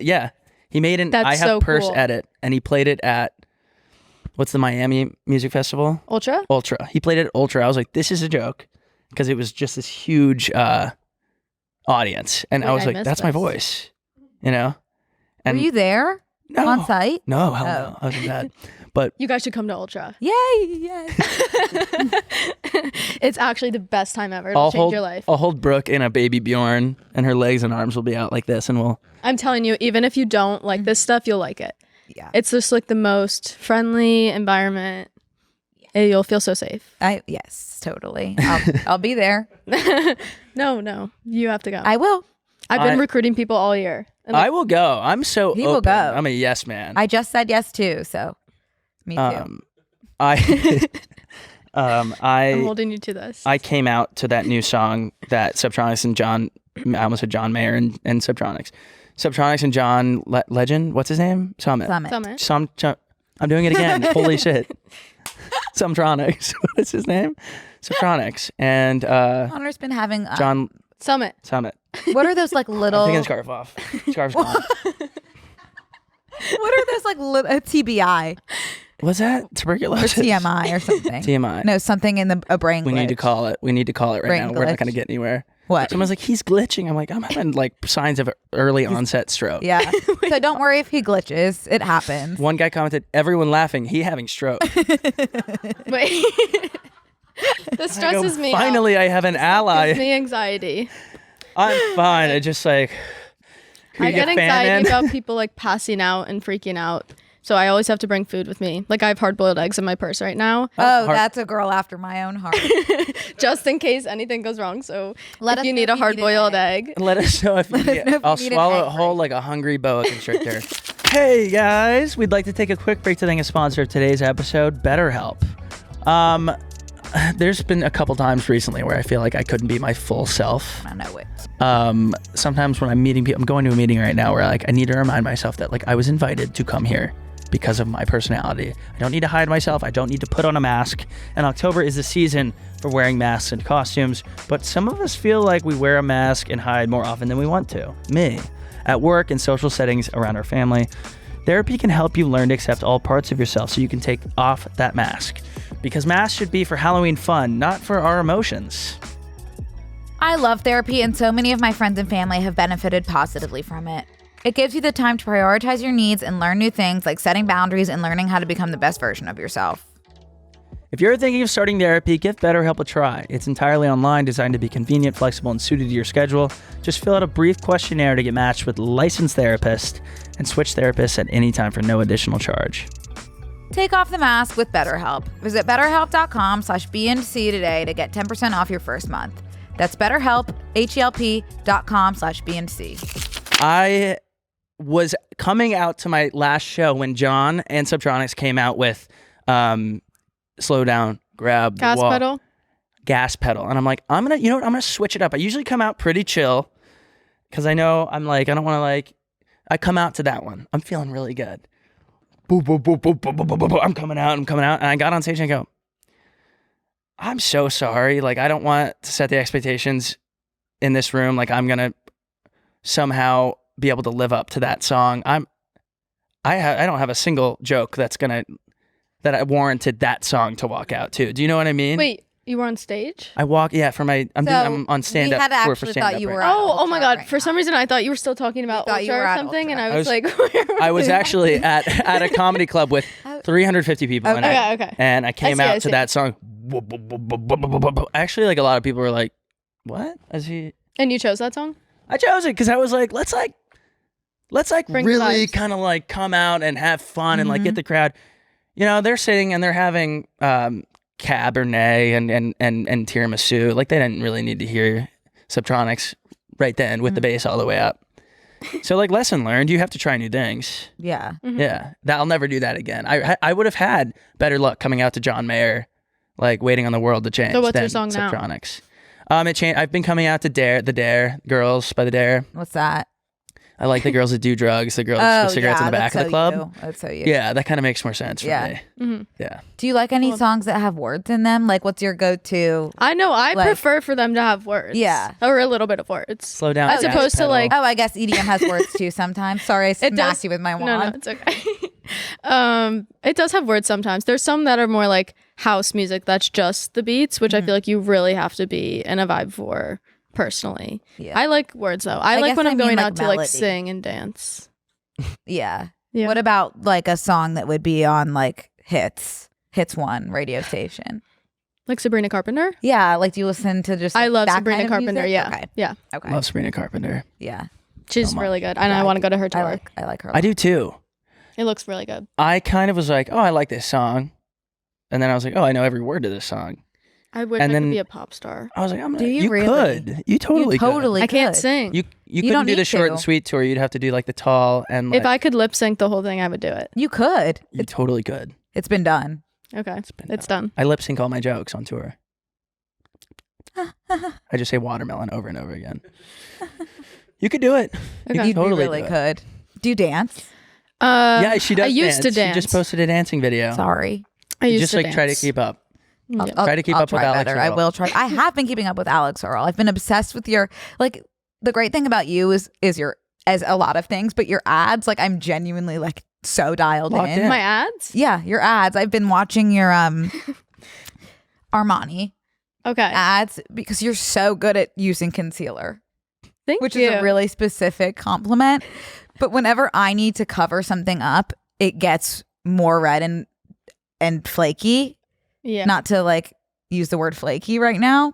Speaker 3: he made an I Have Purse
Speaker 2: cool.
Speaker 3: edit, and he played it at what's the Miami Music Festival?
Speaker 2: Ultra.
Speaker 3: He played it at Ultra. I was like, this is a joke, because it was just this huge audience, and I was like, that's my voice, you know. And
Speaker 1: were you there?
Speaker 3: No.
Speaker 1: On site?
Speaker 3: No, hell no. I wasn't that. But
Speaker 2: you guys should come to Ultra.
Speaker 1: Yay! Yes.
Speaker 2: It's actually the best time ever. It'll change your life.
Speaker 3: I'll hold Brooke in a baby Bjorn, and her legs and arms will be out like this, and
Speaker 2: I'm telling you, even if you don't like this stuff, you'll like it.
Speaker 1: Yeah.
Speaker 2: It's just like the most friendly environment. You'll feel so safe.
Speaker 1: Yes, totally. I'll be there.
Speaker 2: No, you have to go.
Speaker 1: I will.
Speaker 2: I've been recruiting people all year.
Speaker 3: I will go. I'm so
Speaker 1: He
Speaker 3: open.
Speaker 1: will go.
Speaker 3: I'm a yes man.
Speaker 1: I just said yes too, so me too.
Speaker 2: I'm holding you to this.
Speaker 3: I came out to that new song that Subtronics and I almost said John Mayer and Subtronics. Subtronics and John Legend, what's his name? Summit. I'm doing it again. Holy shit. Subtronics. What is his name? Subtronics. And
Speaker 1: Connor's been having
Speaker 3: John
Speaker 2: Summit.
Speaker 1: What are those like little?
Speaker 3: I'm taking the scarf off. Scarf's gone.
Speaker 1: What are those like little TBI?
Speaker 3: What's that?
Speaker 1: Or
Speaker 3: Tuberculosis?
Speaker 1: TMI or something.
Speaker 3: TMI.
Speaker 1: No, something in a brain glitch.
Speaker 3: We need to call it. Right
Speaker 1: Brain
Speaker 3: now. We're not
Speaker 1: glitch.
Speaker 3: going to get anywhere.
Speaker 1: What?
Speaker 3: Someone's like, he's glitching. I'm like, I'm having like signs of early onset stroke.
Speaker 1: Yeah. So don't worry if he glitches. It happens.
Speaker 3: One guy commented, everyone laughing. He having stroke.
Speaker 2: Wait. This stresses me out.
Speaker 3: Finally, I have an ally.
Speaker 2: Gives me anxiety.
Speaker 3: I'm fine. I just like.
Speaker 2: I get anxiety about people like passing out and freaking out. So I always have to bring food with me. Like I have hard-boiled eggs in my purse right now.
Speaker 1: That's a girl after my own heart.
Speaker 2: Just in case anything goes wrong. So
Speaker 1: Let
Speaker 2: if
Speaker 1: us
Speaker 2: you
Speaker 1: know
Speaker 2: need
Speaker 1: if
Speaker 2: a
Speaker 1: you
Speaker 2: hard-boiled egg.
Speaker 3: Let us know if you need. I'll swallow it whole like a hungry boa constrictor. Hey guys, we'd like to take a quick break to thank a sponsor of today's episode, BetterHelp. There's been a couple times recently where I feel like I couldn't be my full self.
Speaker 1: I know it.
Speaker 3: Sometimes when I'm meeting people, I'm going to a meeting right now where like I need to remind myself that like I was invited to come here because of my personality. I don't need to hide myself. I don't need to put on a mask. And October is the season for wearing masks and costumes, but some of us feel like we wear a mask and hide more often than we want to. Me. At work and social settings around our family, therapy can help you learn to accept all parts of yourself so you can take off that mask. Because masks should be for Halloween fun, not for our emotions.
Speaker 1: I love therapy, and so many of my friends and family have benefited positively from it. It gives you the time to prioritize your needs and learn new things like setting boundaries and learning how to become the best version of yourself.
Speaker 3: If you're thinking of starting therapy, give BetterHelp a try. It's entirely online, designed to be convenient, flexible, and suited to your schedule. Just fill out a brief questionnaire to get matched with a licensed therapist and switch therapists at any time for no additional charge.
Speaker 1: Take off the mask with BetterHelp. Visit betterhelp.com/BNC today to get 10% off your first month. That's BetterHelp, HELP.com/BNC.
Speaker 3: I was coming out to my last show when John and Subtronics came out with Slow Down, Grab the Wall.
Speaker 2: pedal.
Speaker 3: Gas pedal. And I'm like, I'm gonna switch it up. I usually come out pretty chill because I know I'm like, I don't want to like, I come out to that one. I'm feeling really good. Boop, boop, boop, boop, boop, boop, boop, boop. I'm coming out. And I got on stage and I go, I'm so sorry. Like, I don't want to set the expectations in this room. Like, I'm going to somehow be able to live up to that song. I don't have a single joke that I warranted that song to walk out to. Do you know what I mean?
Speaker 2: Wait, you were on stage?
Speaker 3: I walk, yeah, for my, I'm on stand-up.
Speaker 1: We had
Speaker 3: for
Speaker 1: actually
Speaker 3: stand-up
Speaker 1: thought you
Speaker 3: right
Speaker 1: were
Speaker 3: now.
Speaker 2: Oh my God.
Speaker 1: right
Speaker 2: For some reason, I thought you were still talking about
Speaker 1: thought you
Speaker 2: Ultra
Speaker 1: were
Speaker 2: or
Speaker 1: at
Speaker 2: something.
Speaker 1: Ultra.
Speaker 2: And I was like, where are
Speaker 3: I was
Speaker 2: we?
Speaker 3: actually at a comedy club with 350 people in it.
Speaker 2: Okay.
Speaker 3: And I came out to
Speaker 2: see.
Speaker 3: that song. Actually, like a lot of people were like, what?
Speaker 2: And you chose that song?
Speaker 3: I chose it because I was like, let's
Speaker 2: Bring the
Speaker 3: really
Speaker 2: vibes.
Speaker 3: kind of like come out and have fun and like get the crowd. You know, they're sitting and they're having Cabernet and tiramisu. Like, they didn't really need to hear Subtronics right then with the bass all the way up. So, like, lesson learned, you have to try new things.
Speaker 1: Yeah.
Speaker 3: Yeah, I'll never do that again. I would have had better luck coming out to John Mayer, like Waiting on the World to Change.
Speaker 2: So what's
Speaker 3: than
Speaker 2: your song now?
Speaker 3: Subtronics. It changed. I've been coming out to the Dare Girls by the Dare.
Speaker 1: What's that?
Speaker 3: I like the girls that do drugs, the girls that smoke cigarettes in the back of the club.
Speaker 1: That's so you.
Speaker 3: Yeah, that kind of makes more sense for
Speaker 1: Yeah.
Speaker 3: me. Yeah.
Speaker 1: Do you like any songs that have words in them? Like, what's your go-to?
Speaker 2: I know. I
Speaker 1: Like-
Speaker 2: prefer for them to have words.
Speaker 1: Yeah.
Speaker 2: Or a little bit of words.
Speaker 3: Slow down.
Speaker 2: As
Speaker 3: gas
Speaker 2: opposed to,
Speaker 3: pedal.
Speaker 2: like-
Speaker 1: Oh, I guess EDM has words too sometimes. Sorry, I
Speaker 2: It
Speaker 1: smacked
Speaker 2: does.
Speaker 1: you with my wand.
Speaker 2: No, it's okay. It does have words sometimes. There's some that are more like house music that's just the beats, which I feel like you really have to be in a vibe for personally.
Speaker 1: Yeah.
Speaker 2: I like words though. I like
Speaker 1: guess
Speaker 2: when
Speaker 1: I
Speaker 2: I'm
Speaker 1: mean,
Speaker 2: going
Speaker 1: like,
Speaker 2: out to like
Speaker 1: melody.
Speaker 2: sing and dance.
Speaker 1: Yeah.
Speaker 2: Yeah.
Speaker 1: What about like a song that would be on like Hits 1 radio station?
Speaker 2: Like Sabrina Carpenter?
Speaker 1: Yeah, like do you listen to just
Speaker 2: I
Speaker 1: like,
Speaker 2: love
Speaker 1: that
Speaker 2: Sabrina
Speaker 1: kind of
Speaker 2: Carpenter.
Speaker 1: music?
Speaker 2: Yeah.
Speaker 1: Okay.
Speaker 2: Yeah.
Speaker 1: Okay.
Speaker 3: Love Sabrina Carpenter.
Speaker 1: Yeah.
Speaker 2: She's
Speaker 3: So much.
Speaker 2: really good. And I want to go to her tour.
Speaker 1: I like her. a
Speaker 3: I
Speaker 1: lot.
Speaker 3: do too.
Speaker 2: It looks really good.
Speaker 3: I kind of was like, oh, I like this song. And then I was like, oh, I know every word to this song.
Speaker 2: I wish
Speaker 3: And
Speaker 2: I
Speaker 3: then-
Speaker 2: could be a pop star.
Speaker 3: I was like, I'm gonna,
Speaker 1: Do you
Speaker 3: you
Speaker 1: really?
Speaker 3: could. You totally
Speaker 1: You totally
Speaker 2: I can't
Speaker 1: could.
Speaker 2: sing.
Speaker 3: could. You
Speaker 1: don't
Speaker 3: couldn't do the
Speaker 1: need
Speaker 3: short
Speaker 1: to.
Speaker 3: and sweet tour. You'd have to do like the tall and like,
Speaker 2: If I could lip sync the whole thing, I would do it.
Speaker 1: You could.
Speaker 3: you totally could.
Speaker 1: It's been done.
Speaker 2: Okay.
Speaker 3: been
Speaker 2: It's done.
Speaker 3: I lip sync all my jokes on tour. I just say watermelon over and over again. You could do it.
Speaker 2: Okay.
Speaker 1: You
Speaker 3: totally
Speaker 1: really
Speaker 3: do it.
Speaker 1: could. Do you dance?
Speaker 3: Yeah, she does.
Speaker 2: I used to dance.
Speaker 3: She just posted a dancing video.
Speaker 1: Sorry.
Speaker 2: I used
Speaker 3: Just
Speaker 2: to
Speaker 3: like
Speaker 2: dance.
Speaker 3: try to keep up.
Speaker 2: Yeah.
Speaker 3: Try to keep up with
Speaker 1: try
Speaker 3: Alix
Speaker 1: better. I
Speaker 3: Earle.
Speaker 1: will try. I have been keeping up with Alix Earle. I've been obsessed with your like. The great thing about you is your as a lot of things, but your ads. Like I'm genuinely like so dialed
Speaker 3: Locked in.
Speaker 2: My ads?
Speaker 1: Yeah, your ads. I've been watching your Armani
Speaker 2: Okay.
Speaker 1: ads because you're so good at using concealer,
Speaker 2: Thank
Speaker 1: which
Speaker 2: you.
Speaker 1: is a really specific compliment. But whenever I need to cover something up, it gets more red and flaky.
Speaker 2: yeah.
Speaker 1: Not to like use the word flaky right now,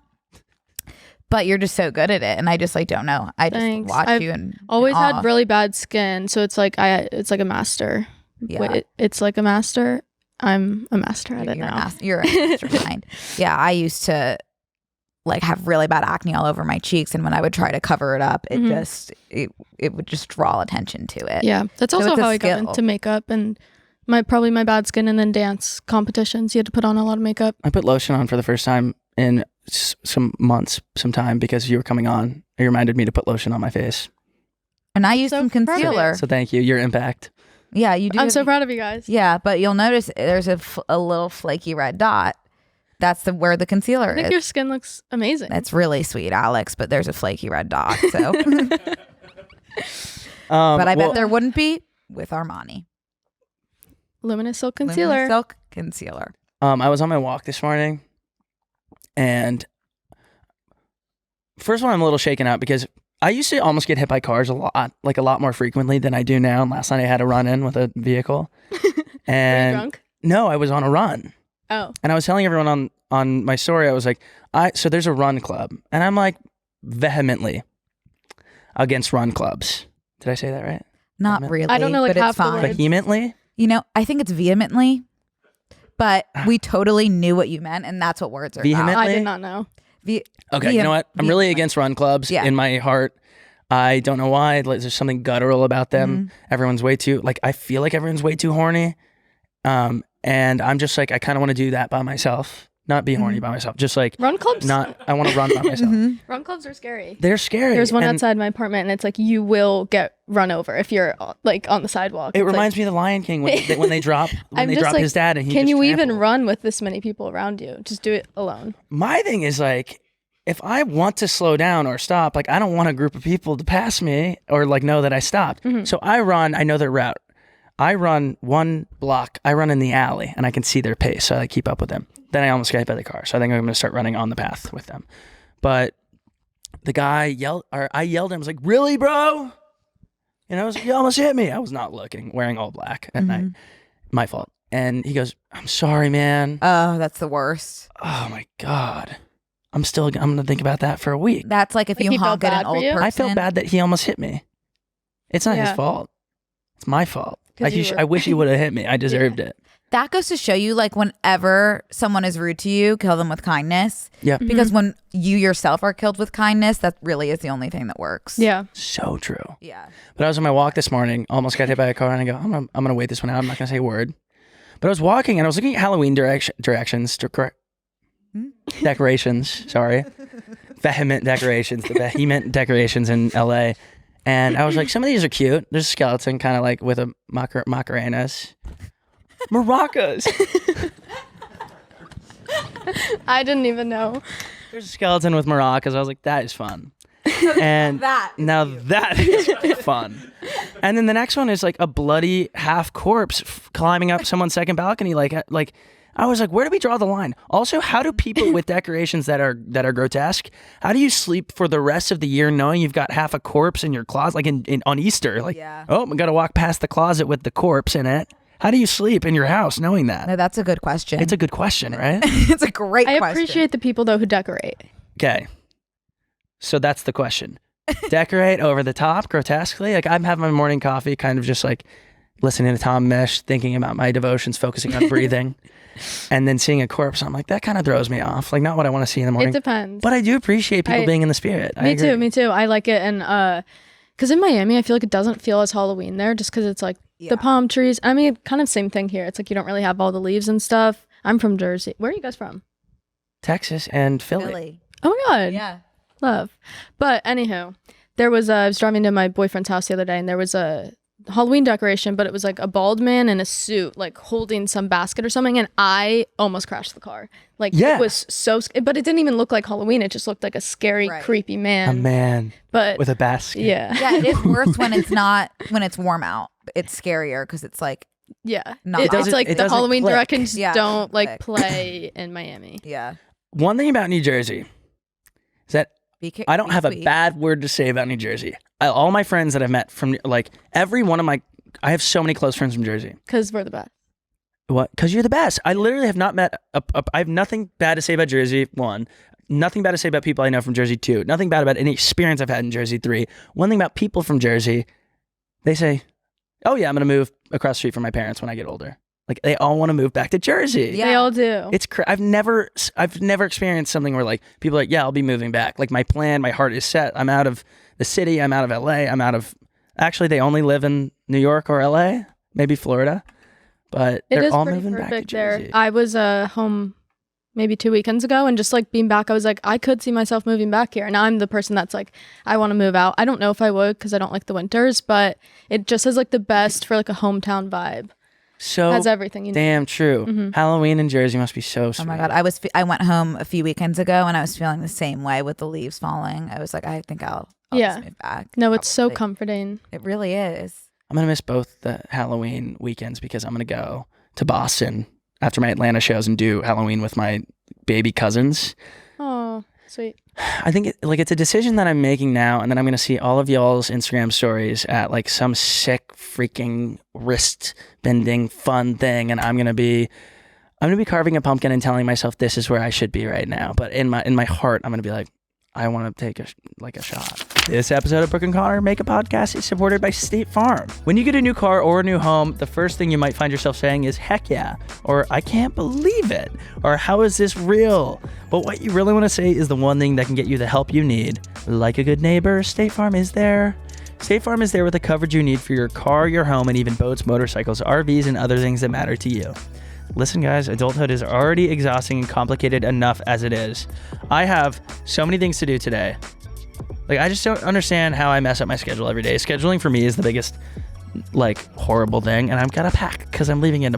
Speaker 1: but you're just so good at it, and I just like don't know. I just
Speaker 2: Thanks.
Speaker 1: watch
Speaker 2: I've
Speaker 1: you and
Speaker 2: always
Speaker 1: in awe.
Speaker 2: had really bad skin, so it's like it's like a master.
Speaker 1: Yeah.
Speaker 2: It's like a master. I'm a master at it
Speaker 1: You're
Speaker 2: now.
Speaker 1: you're a mastermind. Yeah, I used to like have really bad acne all over my cheeks, and when I would try to cover it up, it just it would just draw attention to it.
Speaker 2: Yeah, that's
Speaker 1: So
Speaker 2: also
Speaker 1: it's a
Speaker 2: how I got
Speaker 1: skill.
Speaker 2: into makeup and probably my bad skin, and then dance competitions. You had to put on a lot of makeup.
Speaker 3: I put lotion on for the first time in some time because you were coming on. It reminded me to put lotion on my face.
Speaker 1: And I use
Speaker 2: So
Speaker 1: some
Speaker 2: proud of you.
Speaker 1: concealer.
Speaker 3: So thank you. Your impact.
Speaker 1: Yeah, you do.
Speaker 2: I'm
Speaker 1: have-
Speaker 2: so proud of you guys.
Speaker 1: Yeah, but you'll notice there's a little flaky red dot. That's where the concealer
Speaker 2: I think
Speaker 1: is.
Speaker 2: your skin looks amazing.
Speaker 1: It's really sweet, Alix, but there's a flaky red dot. So, but I bet there wouldn't be with Armani
Speaker 2: Luminous Silk
Speaker 1: Luminous
Speaker 2: Concealer.
Speaker 1: Silk Concealer.
Speaker 3: I was on my walk this morning, and first of all, I'm a little shaken out because I used to almost get hit by cars a lot more frequently than I do now. And last night I had a run in with a vehicle,
Speaker 2: Were you
Speaker 3: and
Speaker 2: drunk?
Speaker 3: no, I was on a run.
Speaker 2: Oh,
Speaker 3: And I was telling everyone on my story, I was like, so there's a run club. And I'm like vehemently against run clubs. Did I say that right?
Speaker 1: Not
Speaker 3: Vehemently?
Speaker 1: really.
Speaker 2: I don't know, like,
Speaker 1: but
Speaker 2: half
Speaker 1: it's
Speaker 2: the
Speaker 1: fine.
Speaker 2: words.
Speaker 3: Vehemently?
Speaker 1: You know, I think it's vehemently. but we totally knew what you meant, and that's what words are about.
Speaker 3: Vehemently?
Speaker 2: I did not know.
Speaker 3: Okay, you know what? I'm really against run clubs in my heart. I don't know why. Like, there's something guttural about them. Everyone's way too, like, I feel like everyone's way too horny. And I'm just like, I kind of want to do that by myself. Not be horny by myself. Just like
Speaker 2: Run clubs?
Speaker 3: I want to run by myself.
Speaker 2: Run clubs are scary.
Speaker 3: They're scary.
Speaker 2: There's one outside my apartment, and it's like you will get run over if you're like on the sidewalk.
Speaker 3: It reminds me of the Lion King when they drop his dad, and he
Speaker 2: can
Speaker 3: just
Speaker 2: you even
Speaker 3: trampled.
Speaker 2: run with this many people around you? Just do it alone.
Speaker 3: My thing is like, if I want to slow down or stop, like I don't want a group of people to pass me or like know that I stopped. So I run. I know their route. I run one block. I run in the alley, and I can see their pace, so I keep up with them. Then I almost got hit by the car, so I think I'm going to start running on the path with them. But the guy yelled, or I yelled at him. I was like, "Really, bro?" And I was like, "You almost hit me." I was not looking, wearing all black at night. My fault. And he goes, "I'm sorry, man."
Speaker 1: Oh, that's the worst.
Speaker 3: Oh my God. I'm going to think about that for a week.
Speaker 1: That's like if
Speaker 2: Like
Speaker 1: you
Speaker 2: he felt
Speaker 1: honk at
Speaker 2: bad
Speaker 1: an
Speaker 2: for
Speaker 1: old
Speaker 2: you?
Speaker 1: person.
Speaker 3: I felt bad that he almost hit me. It's not his fault. It's my fault. I wish he would have hit me. I deserved it.
Speaker 1: That goes to show you, like, whenever someone is rude to you, kill them with kindness.
Speaker 3: Yeah.
Speaker 1: Because when you yourself are killed with kindness, that really is the only thing that works.
Speaker 2: Yeah.
Speaker 3: So true.
Speaker 1: Yeah.
Speaker 3: But I was on my walk this morning, almost got hit by a car, and I go, I'm gonna wait this one out. I'm not gonna say a word. But I was walking, and I was looking at Halloween decorations. Sorry, vehement decorations in LA, and I was like, some of these are cute. There's a skeleton, kind of like with a Macarenas, maracas.
Speaker 2: I didn't even know.
Speaker 3: There's a skeleton with maracas. I was like, that is fun. And that is fun. And then the next one is like a bloody half corpse climbing up someone's second balcony. Like I was like, where do we draw the line? Also, how do people with decorations that are grotesque, how do you sleep for the rest of the year knowing you've got half a corpse in your closet, like on Easter? Like, oh, I got to walk past the closet with the corpse in it. How do you sleep in your house knowing that?
Speaker 1: No, that's a good question.
Speaker 3: It's a good question, right?
Speaker 1: It's a great question.
Speaker 2: I appreciate the people, though, who decorate.
Speaker 3: Okay. So that's the question. Decorate over the top, grotesquely. Like, I'm having my morning coffee, kind of just like listening to Tom Misch, thinking about my devotions, focusing on breathing, and then seeing a corpse. I'm like, that kind of throws me off. Like, not what I want to see in the morning.
Speaker 2: It depends.
Speaker 3: But I do appreciate people being in the spirit.
Speaker 2: Me too. I like it. And because in Miami, I feel like it doesn't feel as Halloween there just because it's like the palm trees. I mean, kind of same thing here. It's like you don't really have all the leaves and stuff. I'm from Jersey. Where are you guys from?
Speaker 3: Texas and Philly.
Speaker 2: Oh my God.
Speaker 1: Yeah.
Speaker 2: Love. But anywho, I was driving to my boyfriend's house the other day, and there was a Halloween decoration, but it was like a bald man in a suit, like holding some basket or something, and I almost crashed the car. Like, it was so, but it didn't even look like Halloween. It just looked like a scary, creepy man.
Speaker 3: A man
Speaker 2: but
Speaker 3: with a basket.
Speaker 2: Yeah.
Speaker 1: Yeah, it is worse when it's warm out. It's scarier because it's like,
Speaker 2: it's like the Halloween directions don't like
Speaker 1: click.
Speaker 2: play in Miami.
Speaker 1: Yeah.
Speaker 3: One thing about New Jersey is that I don't have a bad word to say about New Jersey. All my friends that I've met from, like, every one of I have so many close friends from Jersey.
Speaker 2: Because we're the best.
Speaker 3: What? Because you're the best. I literally have not met, I have nothing bad to say about Jersey, 1. Nothing bad to say about people I know from Jersey, 2. Nothing bad about any experience I've had in Jersey, 3. One thing about people from Jersey, they say, oh yeah, I'm going to move across the street from my parents when I get older. Like, they all want to move back to Jersey.
Speaker 2: Yeah. They all do.
Speaker 3: It's I've never experienced something where, like, people are like, yeah, I'll be moving back. Like, my plan, my heart is set. I'm out of the city. I'm out of LA. Actually, they only live in New York or LA, maybe Florida, but they're all moving back to Jersey.
Speaker 2: I was home maybe 2 weekends ago, and just like being back, I was like, I could see myself moving back here. And I'm the person that's like, I want to move out. I don't know if I would because I don't like the winters, but it just is like the best for like a hometown vibe.
Speaker 3: So
Speaker 2: has everything you need.
Speaker 3: Damn true. Halloween in Jersey must be so sweet.
Speaker 1: Oh my God. I went home a few weekends ago and I was feeling the same way with the leaves falling. I was like, I think I'll just move back.
Speaker 2: No, it's so comforting.
Speaker 1: It really is.
Speaker 3: I'm going to miss both the Halloween weekends because I'm going to go to Boston after my Atlanta shows and do Halloween with my baby cousins.
Speaker 2: Oh, sweet.
Speaker 3: I think it's a decision that I'm making now, and then I'm going to see all of y'all's Instagram stories at like some sick freaking wrist bending fun thing, and I'm going to be carving a pumpkin and telling myself this is where I should be right now. But in my heart, I'm going to be like, I want to take a shot. This episode of Brooke and Connor Make a Podcast is supported by State Farm. When you get a new car or a new home, the first thing you might find yourself saying is, heck yeah, or I can't believe it, or how is this real? But what you really want to say is the one thing that can get you the help you need. Like a good neighbor, State Farm is there. State Farm is there with the coverage you need for your car, your home, and even boats, motorcycles, RVs, and other things that matter to you. Listen, guys, adulthood is already exhausting and complicated enough as it is. I have so many things to do today. Like, I just don't understand how I mess up my schedule every day. Scheduling for me is the biggest, horrible thing. And I've got to pack because I'm leaving again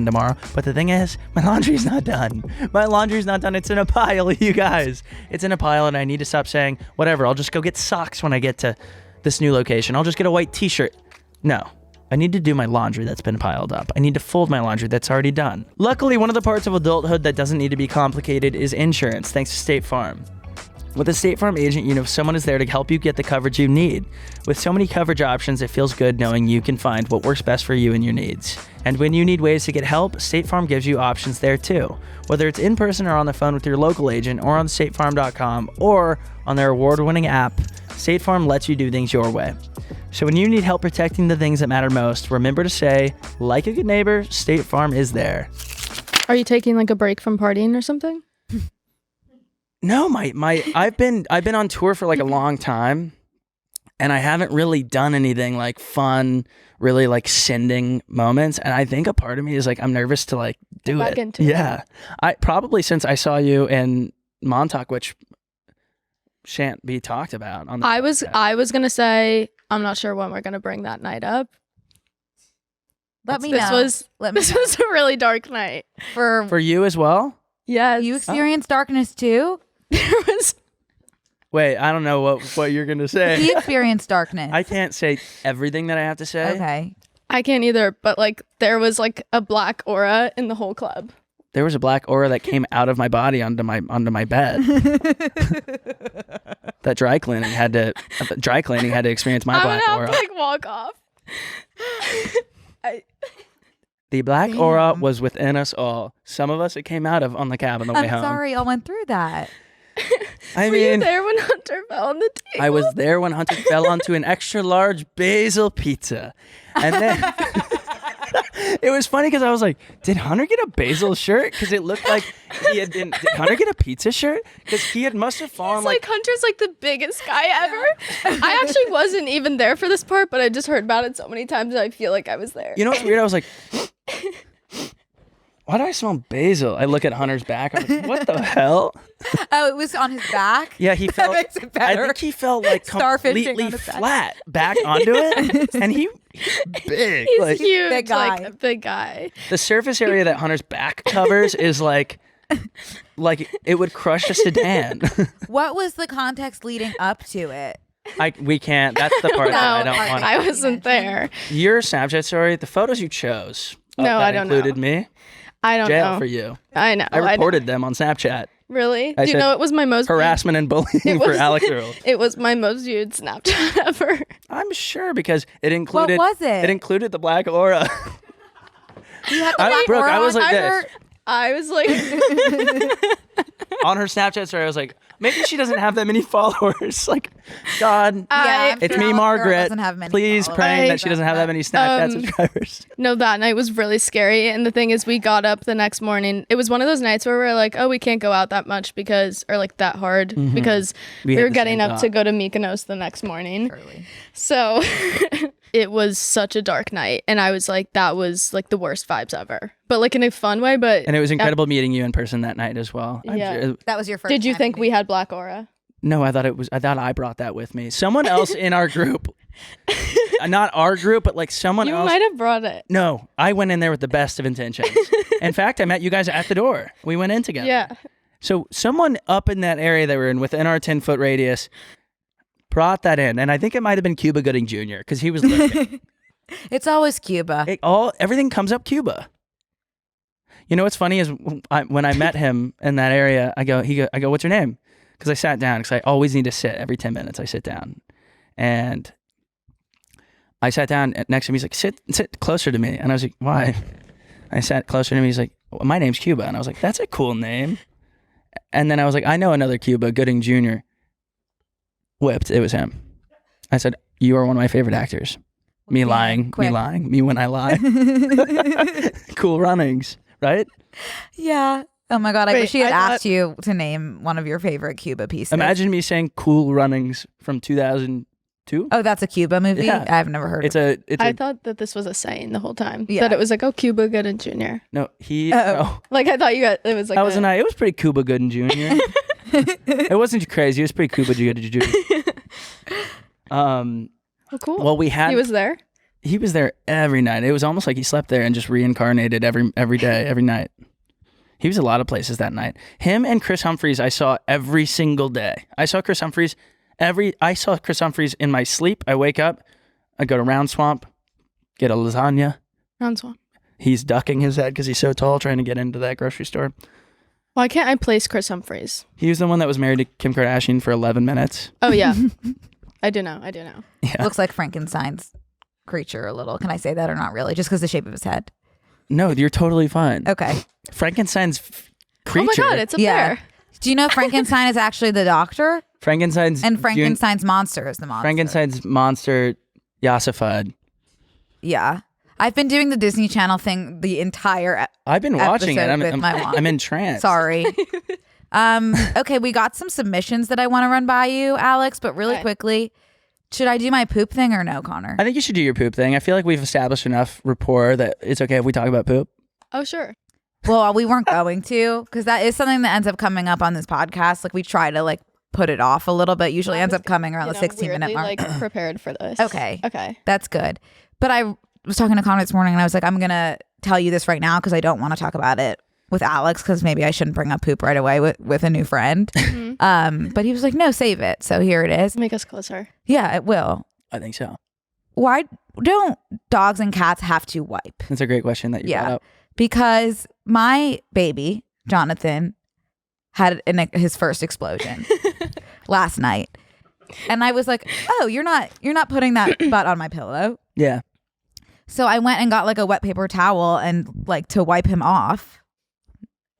Speaker 3: tomorrow. But the thing is, my laundry's not done. It's in a pile, you guys. It's in a pile, and I need to stop saying, whatever, I'll just go get socks when I get to this new location. I'll just get a white t-shirt. No. I need to do my laundry that's been piled up. I need to fold my laundry that's already done. Luckily, one of the parts of adulthood that doesn't need to be complicated is insurance, thanks to State Farm. With a State Farm agent, you know someone is there to help you get the coverage you need. With so many coverage options, it feels good knowing you can find what works best for you and your needs. And when you need ways to get help, State Farm gives you options there too. Whether it's in person or on the phone with your local agent, or on statefarm.com, or on their award-winning app, State Farm lets you do things your way. So when you need help protecting the things that matter most, remember to say, like a good neighbor, State Farm is there.
Speaker 2: Are you taking a break from partying or something?
Speaker 3: No, I've been on tour for a long time, and I haven't really done anything fun, really sending moments. And I think a part of me is I'm nervous to do
Speaker 2: back
Speaker 3: it.
Speaker 2: Into
Speaker 3: yeah, I probably since I saw you in Montauk, which shan't be talked about on the podcast.
Speaker 2: I was gonna say I'm not sure when we're gonna bring that night up.
Speaker 1: Let me
Speaker 2: this
Speaker 1: know.
Speaker 2: Was a really dark night
Speaker 3: for you as well.
Speaker 2: Yes.
Speaker 1: You experienced darkness too?
Speaker 2: There was.
Speaker 3: Wait, I don't know what you're gonna say.
Speaker 1: He experienced darkness.
Speaker 3: I can't say everything that I have to say.
Speaker 1: Okay.
Speaker 2: I can't either, but there was a black aura in the whole club.
Speaker 3: There was a black aura that came out of my body onto my bed. That dry cleaning had to experience my black aura.
Speaker 2: I'm gonna have to walk off.
Speaker 3: The black aura was within us all. Some of us it came out of on the cab on the way home.
Speaker 1: I'm sorry I went through that.
Speaker 2: Were you there when Hunter fell on the table?
Speaker 3: I was there when Hunter fell onto an extra large basil pizza. And then it was funny because I was like, did Hunter get a basil shirt? Because it looked like he had been. Did Hunter get a pizza shirt? Because he must have fallen
Speaker 2: Hunter's the biggest guy ever. I actually wasn't even there for this part, but I just heard about it so many times that I feel like I was there.
Speaker 3: You know what's weird? I was like, why do I smell basil? I look at Hunter's back. I'm like, what the hell?
Speaker 1: Oh, it was on his back?
Speaker 3: Yeah, he felt.
Speaker 1: That makes it better.
Speaker 3: I think he felt completely flat back onto it, and he's big.
Speaker 2: He's huge,
Speaker 1: big guy.
Speaker 2: a big guy.
Speaker 3: The surface area that Hunter's back covers is like it would crush a sedan.
Speaker 1: What was the context leading up to it?
Speaker 3: We can't. That's the part that I don't want.
Speaker 2: I wasn't there.
Speaker 3: Your Snapchat story, the photos you chose.
Speaker 2: No, I don't know.
Speaker 3: Included me.
Speaker 2: I don't
Speaker 3: Jail
Speaker 2: know.
Speaker 3: for you.
Speaker 2: I know.
Speaker 3: I reported them on Snapchat.
Speaker 2: Really?
Speaker 3: I
Speaker 2: Do you know it was my most
Speaker 3: harassment and bullying for Alix Earle.
Speaker 2: It was my most viewed Snapchat ever.
Speaker 3: I'm sure because it included.
Speaker 1: What was it?
Speaker 3: It included the black aura.
Speaker 1: You had the black
Speaker 3: Brooke,
Speaker 1: aura
Speaker 3: I was
Speaker 1: on?
Speaker 3: like this.
Speaker 2: I was like,
Speaker 3: On her Snapchat story, I was like, maybe she doesn't have that many followers. God,
Speaker 1: Yeah,
Speaker 3: it's
Speaker 1: sure
Speaker 3: me,
Speaker 1: Alix Earle
Speaker 3: Margaret.
Speaker 1: doesn't have many
Speaker 3: Please
Speaker 1: followers.
Speaker 3: praying that she doesn't have that many Snapchat subscribers.
Speaker 2: no, that night was really scary. And the thing is, we got up the next morning. It was one of those nights where we were like, oh, we can't go out that much because that hard because we
Speaker 3: had
Speaker 2: were
Speaker 3: the
Speaker 2: getting
Speaker 3: same
Speaker 2: up
Speaker 3: thought.
Speaker 2: to go to Mykonos the next morning.
Speaker 1: Early.
Speaker 2: So it was such a dark night. And I was like, that was the worst vibes ever. But in a fun way. But
Speaker 3: And it was incredible meeting you in person that night as well.
Speaker 2: Yeah.
Speaker 1: That was your first
Speaker 2: did you
Speaker 1: time
Speaker 2: think we
Speaker 1: meeting.
Speaker 2: had black aura?
Speaker 3: No, I thought I brought that with me. Someone else in our group, not our group, but someone
Speaker 2: You
Speaker 3: else.
Speaker 2: might have brought it.
Speaker 3: No, I went in there with the best of intentions. In fact, I met you guys at the door. We went in together.
Speaker 2: Yeah.
Speaker 3: So someone up in that area that we're in, within our 10-foot radius, brought that in, and I think it might have been Cuba Gooding Jr. because he was looking.
Speaker 1: It's always Cuba.
Speaker 3: Everything comes up Cuba. You know what's funny is when I met him in that area, I go, what's your name? Because I sat down because I always need to sit every 10 minutes. I sit down, and I sat down next to him. He's like, sit closer to me, and I was like, why? I sat closer to him. He's like, well, my name's Cuba, and I was like, that's a cool name. And then I was like, I know another Cuba, Gooding Jr. Whipped. It was him. I said, you are one of my favorite actors. Me
Speaker 1: Yeah,
Speaker 3: lying.
Speaker 1: quick.
Speaker 3: Me lying. Me when I lie. Cool Runnings, right?
Speaker 1: Yeah. Oh my God. I
Speaker 2: Wait,
Speaker 1: wish he had
Speaker 2: I thought-
Speaker 1: asked you to name one of your favorite Cuba pieces.
Speaker 3: Imagine me saying Cool Runnings from 2002.
Speaker 1: Oh, that's a Cuba movie?
Speaker 3: Yeah.
Speaker 1: I've never heard
Speaker 3: It's
Speaker 1: of it.
Speaker 3: a
Speaker 2: I thought that this was a saying the whole time.
Speaker 1: Yeah.
Speaker 2: That it was like, oh, Cuba Gooding Jr.
Speaker 3: no, he,
Speaker 1: Oh.
Speaker 3: no,
Speaker 2: Like, I thought you got, it was like,
Speaker 3: that was it was pretty Cuba Gooding Jr. It wasn't crazy. It was pretty Cuba Gooding Jr.
Speaker 2: oh, cool.
Speaker 3: Well, we had,
Speaker 2: he was there.
Speaker 3: he was there every night. It was almost like he slept there and just reincarnated every day, every night. He was a lot of places that night. Him and Chris Humphries I saw every single day. I saw Chris Humphries in my sleep. I wake up, I go to Round Swamp, get a lasagna.
Speaker 2: Round Swamp.
Speaker 3: He's ducking his head because he's so tall trying to get into that grocery store.
Speaker 2: Why can't I place Chris Humphries?
Speaker 3: He was the one that was married to Kim Kardashian for 11 minutes.
Speaker 2: Oh, yeah. I do know.
Speaker 3: Yeah.
Speaker 1: Looks like Frankenstein's creature a little. Can I say that or not really? Just because the shape of his head.
Speaker 3: No, you're totally fine.
Speaker 1: Okay.
Speaker 3: Frankenstein's creature.
Speaker 2: Oh my God, it's up
Speaker 1: Yeah.
Speaker 2: there.
Speaker 1: Do you know Frankenstein is actually the doctor?
Speaker 3: Frankenstein's
Speaker 1: And Frankenstein's monster is the monster.
Speaker 3: Frankenstein's monster yassified.
Speaker 1: Yeah. I've been doing the Disney Channel thing the entire
Speaker 3: I've been watching it.
Speaker 1: episode
Speaker 3: I'm,
Speaker 1: with
Speaker 3: I'm,
Speaker 1: my mom.
Speaker 3: I'm entranced.
Speaker 1: Sorry. Okay, we got some submissions that I want to run by you, Alex, but really
Speaker 2: Okay.
Speaker 1: quickly, should I do my poop thing or no, Connor?
Speaker 3: I think you should do your poop thing. I feel like we've established enough rapport that it's okay if we talk about poop.
Speaker 2: Oh, sure.
Speaker 1: Well, we weren't going to because that is something that ends up coming up on this podcast. Like we try to like put it off a little bit. Usually ends up coming around the 16-minute mark.
Speaker 2: Like prepared for this.
Speaker 1: Okay.
Speaker 2: Okay.
Speaker 1: That's good. But I was talking to Connor this morning and I was like, I'm going to tell you this right now because I don't want to talk about it with Alex because maybe I shouldn't bring up poop right away with a new friend. But he was like, no, save it. So here it is.
Speaker 2: Make us closer.
Speaker 1: Yeah, it will.
Speaker 3: I think so.
Speaker 1: Why don't dogs and cats have to wipe?
Speaker 3: That's a great question that you brought up.
Speaker 1: Because my baby, Jonathan, had his first explosion last night. And I was like, oh, you're not putting that butt on my pillow.
Speaker 3: Yeah.
Speaker 1: So I went and got like a wet paper towel and like to wipe him off.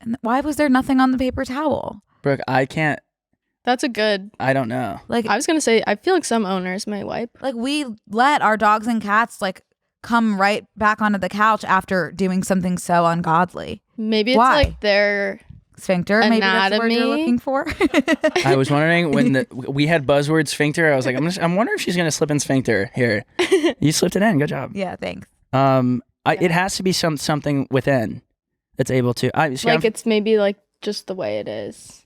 Speaker 1: And why was there nothing on the paper towel?
Speaker 3: Brooke, I can't.
Speaker 2: That's a good.
Speaker 3: I don't know.
Speaker 1: Like
Speaker 2: I was going to say, I feel like some owners may wipe.
Speaker 1: like we let our dogs and cats like come right back onto the couch after doing something so ungodly.
Speaker 2: Maybe it's
Speaker 1: Why?
Speaker 2: like their
Speaker 1: Sphincter, maybe that's the word you're
Speaker 2: Anatomy.
Speaker 1: looking for.
Speaker 3: I was wondering when we had buzzword sphincter. I was like, I'm wondering if she's gonna slip in sphincter here. You slipped it in. Good job.
Speaker 1: Yeah, thanks.
Speaker 3: It has to be something within that's able to.
Speaker 2: it's maybe like just the way it is.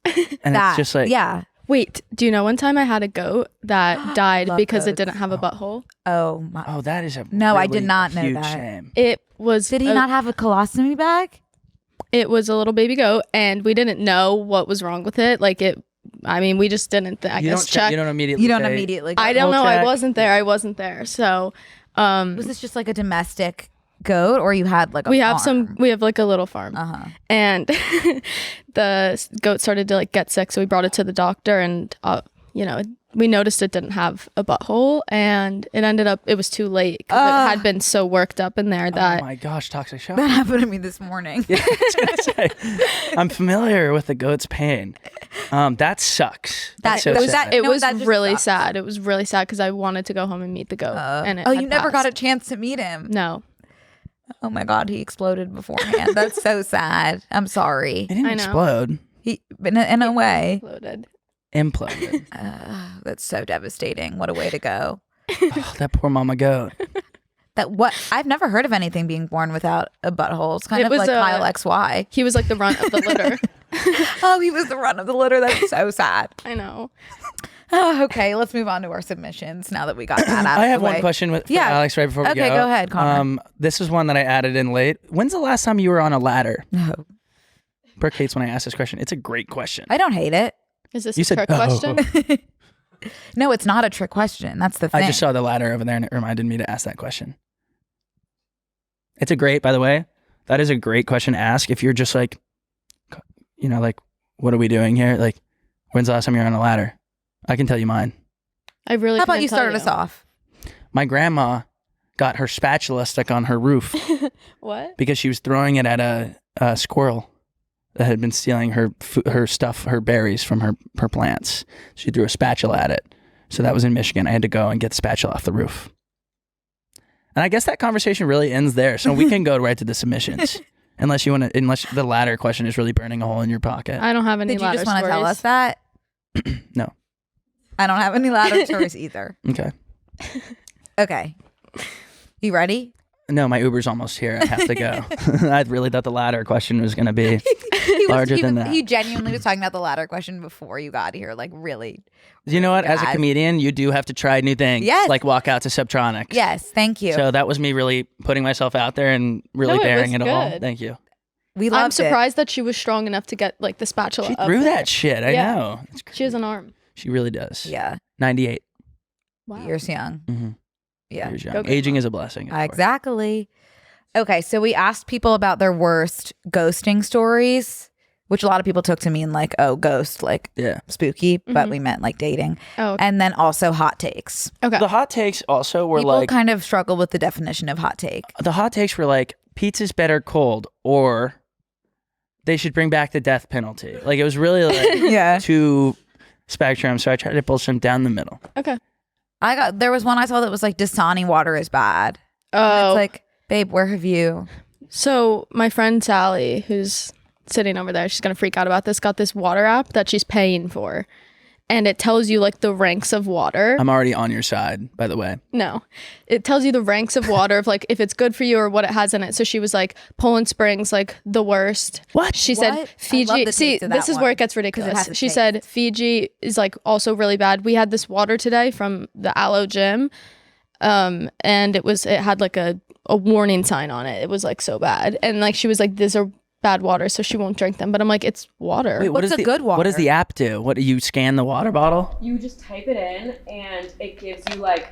Speaker 3: and it's just like
Speaker 1: yeah.
Speaker 2: Wait, do you know one time I had a goat that died
Speaker 1: Love
Speaker 2: because it
Speaker 1: goats.
Speaker 2: didn't have a butthole?
Speaker 1: Oh my.
Speaker 3: Oh, that is a
Speaker 1: No, I
Speaker 3: really
Speaker 1: did not know
Speaker 3: huge
Speaker 1: that.
Speaker 3: shame.
Speaker 2: It was.
Speaker 1: Did he not have a colostomy bag?
Speaker 2: It was a little baby goat, and we didn't know what was wrong with it. Like it. I mean, we just didn't. I guess check.
Speaker 3: You don't immediately.
Speaker 1: You don't
Speaker 3: say,
Speaker 1: immediately.
Speaker 2: I don't know.
Speaker 3: check.
Speaker 2: I wasn't there. So,
Speaker 1: Was this just like a domestic goat, or you had like a
Speaker 2: we have
Speaker 1: farm?
Speaker 2: we have like a little farm, and the goat started to like get sick, so we brought it to the doctor, and we noticed it didn't have a butthole, and it was too late because it had been so worked up in there that
Speaker 3: Oh my gosh, toxic shock.
Speaker 1: That happened to me this morning.
Speaker 3: Yeah, I was gonna say, I'm familiar with the goat's pain. That sucks. That's so sad.
Speaker 2: it
Speaker 1: No,
Speaker 2: was
Speaker 1: that just
Speaker 2: really
Speaker 1: sucks.
Speaker 2: sad. It was really sad because I wanted to go home and meet the goat, and it
Speaker 1: Oh,
Speaker 2: had
Speaker 1: you never got a
Speaker 2: passed.
Speaker 1: chance to meet him.
Speaker 2: No,
Speaker 1: Oh my God, he exploded beforehand. That's so sad. I'm sorry.
Speaker 3: It didn't
Speaker 2: I know.
Speaker 3: explode.
Speaker 1: He, in a way,
Speaker 2: exploded.
Speaker 3: Imploded.
Speaker 1: that's so devastating. What a way to go.
Speaker 3: Oh, that poor mama goat.
Speaker 1: I've never heard of anything being born without a butthole. It's kind
Speaker 2: It
Speaker 1: of
Speaker 2: was
Speaker 1: like
Speaker 2: a-
Speaker 1: Kyle XY.
Speaker 2: He was like the runt of the litter.
Speaker 1: Oh, he was the run of the litter. That's so sad.
Speaker 2: I know.
Speaker 1: Oh, okay, let's move on to our submissions now that we got that out
Speaker 3: I
Speaker 1: of
Speaker 3: have
Speaker 1: the way.
Speaker 3: one question for
Speaker 1: Yeah.
Speaker 3: Alex right before we go.
Speaker 1: Okay, go ahead, Connor.
Speaker 3: This is one that I added in late. When's the last time you were on a ladder?
Speaker 1: No,
Speaker 3: Brooke hates when I ask this question. It's a great question.
Speaker 1: I don't hate it.
Speaker 2: Is this
Speaker 3: You
Speaker 2: a
Speaker 3: said,
Speaker 2: trick
Speaker 3: "Oh."
Speaker 2: question?
Speaker 1: No, it's not a trick question. That's the thing.
Speaker 3: I just saw the ladder over there and it reminded me to ask that question. It's a great, by the way, that is a great question to ask if you're just like, like, what are we doing here? Like, when's the last time you were on a ladder? I can tell you mine.
Speaker 2: I really.
Speaker 1: How about
Speaker 2: couldn't
Speaker 1: you
Speaker 2: tell
Speaker 1: start us off?
Speaker 3: My grandma got her spatula stuck on her roof
Speaker 2: What?
Speaker 3: because she was throwing it at a squirrel that had been stealing her stuff, her berries from her plants. She threw a spatula at it. So that was in Michigan. I had to go and get the spatula off the roof. And I guess that conversation really ends there. So we can go right to the submissions. Unless the latter question is really burning a hole in your pocket.
Speaker 2: I don't have any
Speaker 1: Did you
Speaker 2: ladder
Speaker 1: just want to
Speaker 2: stories.
Speaker 1: tell us that?
Speaker 3: No.
Speaker 1: I don't have any ladder stories either.
Speaker 3: Okay.
Speaker 1: Okay. You ready?
Speaker 3: No, my Uber's almost here. I have to go. I really thought the latter question was going to be larger than that.
Speaker 1: He genuinely was talking about the latter question before you got here. Like, really.
Speaker 3: You know what? As a
Speaker 1: Guys.
Speaker 3: comedian, you do have to try new things.
Speaker 1: Yes.
Speaker 3: Like walk out to Subtronics.
Speaker 1: Yes. Thank you.
Speaker 3: So that was me really putting myself out there and really
Speaker 2: No, it
Speaker 3: bearing
Speaker 2: was
Speaker 3: it all.
Speaker 2: good.
Speaker 3: Thank you.
Speaker 1: We loved
Speaker 2: I'm surprised that she was strong enough to get like the spatula
Speaker 3: She
Speaker 2: up
Speaker 3: threw
Speaker 2: there.
Speaker 3: that shit. I
Speaker 2: Yeah.
Speaker 3: know. It's
Speaker 2: She has
Speaker 3: crazy.
Speaker 2: an arm.
Speaker 3: She really does.
Speaker 1: it. Yeah.
Speaker 3: 98
Speaker 2: Wow.
Speaker 1: Years young.
Speaker 3: mm-hmm.
Speaker 1: Yeah.
Speaker 3: years young.
Speaker 2: Go get
Speaker 3: Aging is a blessing. of course.
Speaker 1: Exactly. Okay. So we asked people about their worst ghosting stories, which a lot of people took to mean like, oh, ghost, like
Speaker 3: Yeah.
Speaker 1: spooky, but we meant like dating.
Speaker 2: Oh, okay.
Speaker 1: And then also hot takes.
Speaker 2: Okay.
Speaker 3: The hot takes also were
Speaker 1: People
Speaker 3: like,
Speaker 1: kind of struggle with the definition of hot take.
Speaker 3: the hot takes were like, pizza's better cold, or they should bring back the death penalty. Like it was really like
Speaker 1: Yeah.
Speaker 3: two spectrums. So I tried to pull some down the middle.
Speaker 2: Okay.
Speaker 1: There was one I saw that was like Dasani water is bad.
Speaker 2: Oh,
Speaker 1: It's like, babe, where have you?
Speaker 2: so my friend Sally, who's sitting over there, she's gonna freak out about this, got this water app that she's paying for. And it tells you like the ranks of water.
Speaker 3: I'm already on your side, by the way.
Speaker 2: No, it tells you the ranks of water of like if it's good for you or what it has in it. So she was like Poland Springs, like the worst.
Speaker 3: What?
Speaker 2: She
Speaker 1: What?
Speaker 2: said
Speaker 1: I love
Speaker 2: Fiji.
Speaker 1: the
Speaker 2: See,
Speaker 1: taste of that
Speaker 2: this is where
Speaker 1: one,
Speaker 2: it gets
Speaker 1: 'cause it
Speaker 2: ridiculous.
Speaker 1: has a
Speaker 2: She
Speaker 1: taste.
Speaker 2: said Fiji is like also really bad. We had this water today from the Aloe Gym, and it had like a warning sign on it. It was like so bad, and like she was like, these are bad water, so she won't drink them. But I'm like, it's water.
Speaker 3: Wait,
Speaker 1: What's
Speaker 3: does
Speaker 1: a
Speaker 3: the,
Speaker 1: good
Speaker 3: What does
Speaker 1: water?
Speaker 3: the app do? What do you scan the water bottle?
Speaker 4: You just type it in and it gives you like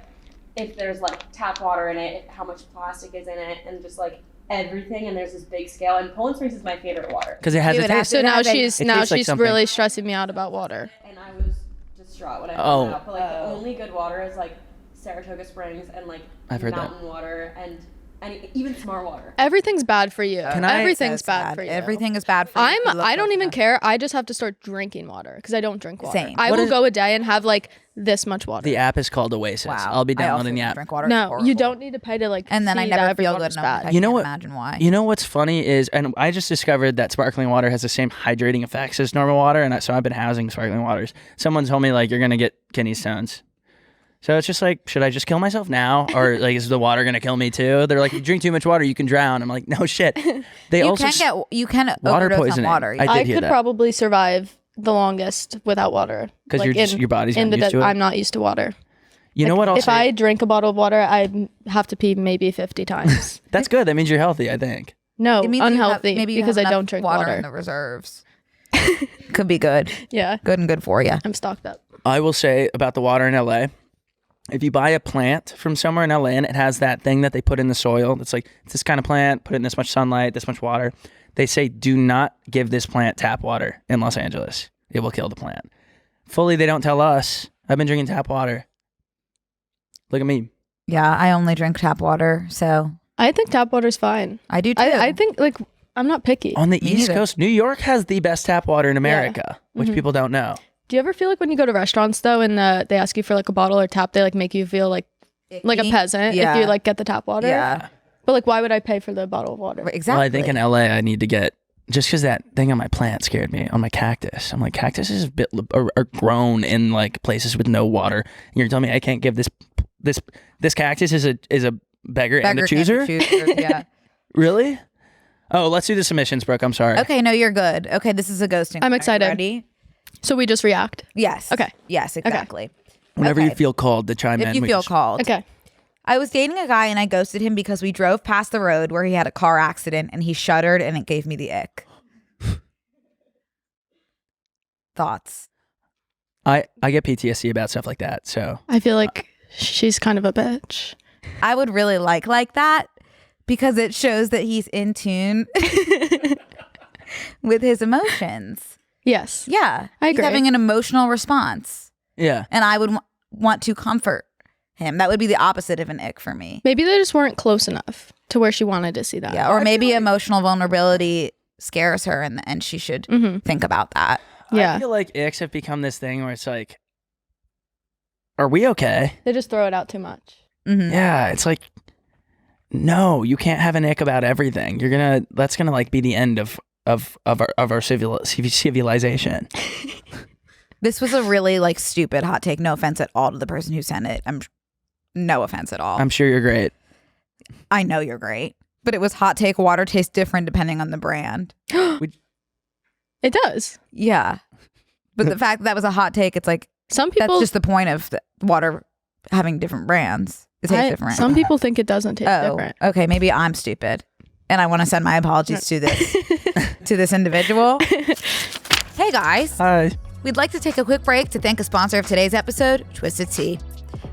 Speaker 4: if there's like tap water in it, how much plastic is in it, and just like everything. And there's this big scale. And Poland Springs is my favorite water.
Speaker 3: Because it has
Speaker 1: You
Speaker 3: a
Speaker 1: would have
Speaker 3: taste.
Speaker 1: to-
Speaker 2: So now
Speaker 1: have it-
Speaker 2: she's
Speaker 3: It tastes like something.
Speaker 2: really stressing me out about water.
Speaker 4: And I was distraught when I
Speaker 3: Oh.
Speaker 4: found out. But like the only good water is like Saratoga Springs and like
Speaker 3: I've heard that.
Speaker 4: mountain water and even smart water.
Speaker 2: Everything's bad for you.
Speaker 3: Can I-
Speaker 2: Everything's
Speaker 1: So
Speaker 2: bad
Speaker 1: sad.
Speaker 2: for you.
Speaker 1: Everything is bad for you.
Speaker 2: I don't even care. I just have to start drinking water because I don't drink water.
Speaker 1: Same.
Speaker 2: I
Speaker 3: What
Speaker 2: will
Speaker 3: is-
Speaker 2: go a day and have like this much water.
Speaker 3: The app is called Oasis.
Speaker 1: Wow.
Speaker 3: I'll be
Speaker 1: I also
Speaker 3: downloading the app.
Speaker 1: Drink water. It's
Speaker 2: No,
Speaker 1: horrible.
Speaker 2: you don't need to pay to like.
Speaker 1: And then I
Speaker 2: see
Speaker 1: never
Speaker 2: that every
Speaker 1: feel
Speaker 2: water's
Speaker 1: good enough.
Speaker 2: bad.
Speaker 1: I
Speaker 3: You know
Speaker 1: can't
Speaker 3: what-
Speaker 1: imagine why.
Speaker 3: You know what's funny is, and I just discovered that sparkling water has the same hydrating effects as normal water, and so I've been housing sparkling waters. Someone told me like you're gonna get kidney stones. So it's just like, should I just kill myself now, or like is the water gonna kill me too? They're like, you drink too much water, you can drown. I'm like, no shit. They
Speaker 1: you
Speaker 3: also
Speaker 1: can
Speaker 3: water
Speaker 1: overdose
Speaker 3: poisoning.
Speaker 1: on water.
Speaker 3: I
Speaker 2: I
Speaker 3: did hear
Speaker 2: could
Speaker 3: that.
Speaker 2: probably survive the longest without water
Speaker 3: 'Cause you're just- your body's
Speaker 2: in
Speaker 3: gotten
Speaker 2: the
Speaker 3: used to it?
Speaker 2: I'm not used to water.
Speaker 3: You know what?
Speaker 2: If I drink a bottle of water, I have to pee maybe 50 times.
Speaker 3: That's good. That means you're healthy. I think.
Speaker 2: No,
Speaker 1: It means you have-
Speaker 2: unhealthy
Speaker 1: maybe you
Speaker 2: because
Speaker 1: have
Speaker 2: I
Speaker 1: enough
Speaker 2: don't drink
Speaker 1: water
Speaker 2: water.
Speaker 1: in the reserves. Could be good.
Speaker 2: Yeah,
Speaker 1: Good and good for you.
Speaker 2: I'm stocked up.
Speaker 3: I will say about the water in LA. If you buy a plant from somewhere in LA and it has that thing that they put in the soil, it's like it's this kind of plant, put it in this much sunlight, this much water. They say do not give this plant tap water in Los Angeles. It will kill the plant. Fully, they don't tell us. I've been drinking tap water. Look at me.
Speaker 1: Yeah, I only drink tap water, so
Speaker 2: I think tap water's fine.
Speaker 1: I do too.
Speaker 2: I think like I'm not picky.
Speaker 3: On the
Speaker 1: Me
Speaker 3: East
Speaker 1: neither.
Speaker 3: Coast, New York has the best tap water in America, which people don't know.
Speaker 2: Do you ever feel like when you go to restaurants though, and they ask you for like a bottle or tap, they like make you feel like a
Speaker 1: Icky?
Speaker 2: peasant
Speaker 1: Yeah.
Speaker 2: if you like get the tap water?
Speaker 1: Yeah,
Speaker 2: But like, why would I pay for the bottle of water?
Speaker 1: exactly.
Speaker 3: Well, I think in LA, I need to get, just because that thing on my plant scared me, on my cactus. I'm like, cactuses are grown in like places with no water. And you're telling me I can't give this cactus is a beggar and a
Speaker 1: Beggar
Speaker 3: chooser?
Speaker 1: can't be chooser, yeah.
Speaker 3: Really? Oh, let's do the submissions, Brooke. I'm sorry.
Speaker 1: Okay, no, you're good. Okay, this is a ghosting.
Speaker 2: I'm
Speaker 1: Are you
Speaker 2: excited.
Speaker 1: Ready?
Speaker 2: So we just react.
Speaker 1: Yes.
Speaker 2: Okay.
Speaker 1: Yes, exactly.
Speaker 3: Whenever
Speaker 1: Okay.
Speaker 3: you feel called to chime in.
Speaker 1: If you
Speaker 3: we
Speaker 1: feel
Speaker 3: can-
Speaker 1: called.
Speaker 2: Okay.
Speaker 1: I was dating a guy and I ghosted him because we drove past the road where he had a car accident and he shuddered and it gave me the ick. Thoughts?
Speaker 3: I get PTSD about stuff like that. So
Speaker 2: I feel like she's kind of a bitch.
Speaker 1: I would really like that because it shows that he's in tune with his emotions.
Speaker 2: Yes.
Speaker 1: Yeah.
Speaker 2: I agree.
Speaker 1: He's having an emotional response
Speaker 3: yeah.
Speaker 1: and I would want to comfort him. That would be the opposite of an ick for me.
Speaker 2: Maybe they just weren't close enough to where she wanted to see that.
Speaker 1: Yeah. Or maybe emotional vulnerability scares her, and she should think about that.
Speaker 2: Yeah.
Speaker 3: I feel like icks have become this thing where it's like, are we okay?
Speaker 2: They just throw it out too much.
Speaker 3: Yeah, it's like, no, you can't have an ick about everything. That's gonna like be the end of our civilization.
Speaker 1: This was a really like stupid hot take. No offense at all to the person who sent it. No offense at all.
Speaker 3: I'm sure you're great.
Speaker 1: I know you're great. But it was hot take. Water tastes different depending on the brand.
Speaker 2: It does.
Speaker 1: Yeah. But the fact that was a hot take, it's like,
Speaker 2: some people,
Speaker 1: that's just the point of the water having different brands. It tastes different.
Speaker 2: Some people think it doesn't taste different.
Speaker 1: Okay, maybe I'm stupid. And I want to send my apologies to this individual. Hey guys.
Speaker 3: Hi.
Speaker 1: We'd like to take a quick break to thank a sponsor of today's episode, Twisted Tea.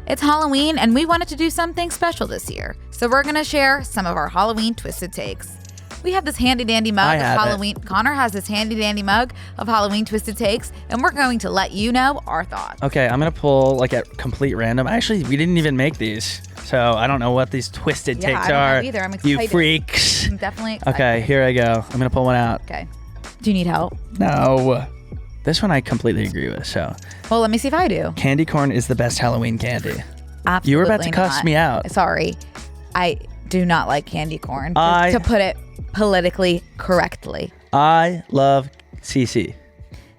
Speaker 1: It's Halloween, and we wanted to do something special this year. So we're going to share some of our Halloween twisted takes. We have this handy dandy mug of Halloween. Connor has this handy dandy mug of Halloween twisted takes, and we're going to let you know our thoughts.
Speaker 3: Okay, I'm going to pull like at complete random. Actually, we didn't even make these, so I don't know what these twisted takes
Speaker 1: I
Speaker 3: are.
Speaker 1: don't know either. I'm excited.
Speaker 3: You freaks.
Speaker 1: I'm definitely excited.
Speaker 3: Okay, here I go. I'm going to pull one out.
Speaker 1: Okay. Do you need help?
Speaker 3: No. This one I completely agree with. So,
Speaker 1: well, let me see if I do.
Speaker 3: Candy corn is the best Halloween candy.
Speaker 1: Absolutely.
Speaker 3: You were about to cuss me out.
Speaker 1: Sorry. I do not like candy corn. To put it politically correctly.
Speaker 3: I love CC.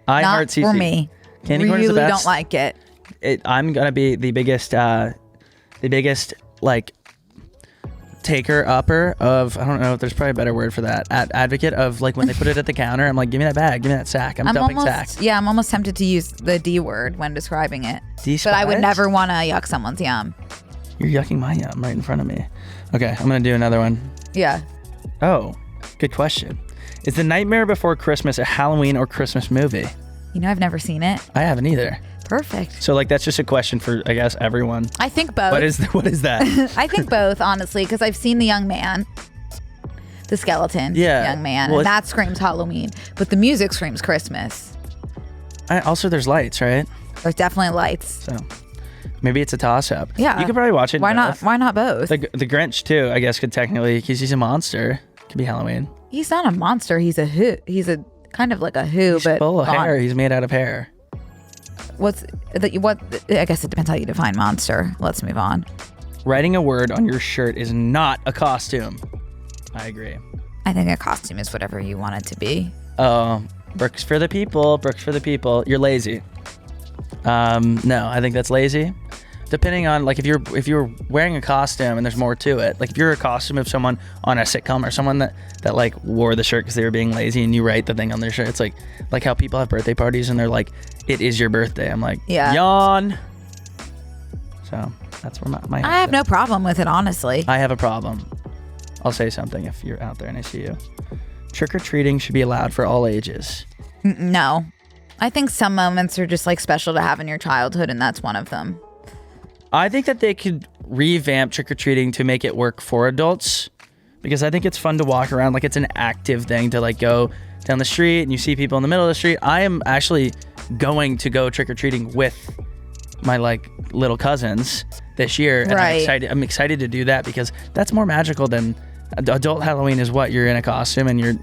Speaker 3: I heart CC.
Speaker 1: Not for me.
Speaker 3: Candy corn is the best.
Speaker 1: Really don't like it.
Speaker 3: I'm going to be the biggest like taker upper of, I don't know if there's probably a better word for that, advocate of like when they put it at the counter, I'm like, give me that bag, give me that sack. I'm dumping sack.
Speaker 1: Yeah, I'm almost tempted to use the D word when describing it. But I would never want to yuck someone's yum.
Speaker 3: You're yucking my yum right in front of me. Okay, I'm going to do another one.
Speaker 1: Yeah.
Speaker 3: Oh, good question. Is The Nightmare Before Christmas a Halloween or Christmas movie?
Speaker 1: You know, I've never seen it.
Speaker 3: I haven't either.
Speaker 1: Perfect.
Speaker 3: So like that's just a question for, I guess, everyone.
Speaker 1: I think both.
Speaker 3: What is that?
Speaker 1: I think both, honestly, because I've seen the young man, the skeleton young man, and that screams Halloween, but the music screams Christmas.
Speaker 3: Also, there's lights, right?
Speaker 1: There's definitely lights.
Speaker 3: So maybe it's a toss-up.
Speaker 1: Yeah.
Speaker 3: You could probably watch it.
Speaker 1: Why not? Why not both?
Speaker 3: The Grinch too, I guess, could technically, because he's a monster. Could be Halloween.
Speaker 1: He's not a monster. He's a who. He's a kind of like a who,
Speaker 3: he's
Speaker 1: but
Speaker 3: full of hair. He's made out of hair.
Speaker 1: What? I guess it depends how you define monster. Let's move on.
Speaker 3: Writing a word on your shirt is not a costume. I agree.
Speaker 1: I think a costume is whatever you want it to be.
Speaker 3: Oh, Brooks for the people. Brooks for the people. You're lazy. No, I think that's lazy. Depending on like if you're wearing a costume and there's more to it. Like if you're a costume of someone on a sitcom or someone that like wore the shirt because they were being lazy and you write the thing on their shirt. It's like how people have birthday parties and they're like, it is your birthday. I'm like, yawn. So that's where my
Speaker 1: I have no problem with it, honestly.
Speaker 3: I have a problem. I'll say something if you're out there and I see you. Trick-or-treating should be allowed for all ages.
Speaker 1: No. I think some moments are just like special to have in your childhood, and that's one of them.
Speaker 3: I think that they could revamp trick-or-treating to make it work for adults, because I think it's fun to walk around like it's an active thing to like go down the street and you see people in the middle of the street. I am actually going to go trick-or-treating with my like little cousins this year, and I'm excited to do that because that's more magical than adult Halloween is what you're in a costume and you're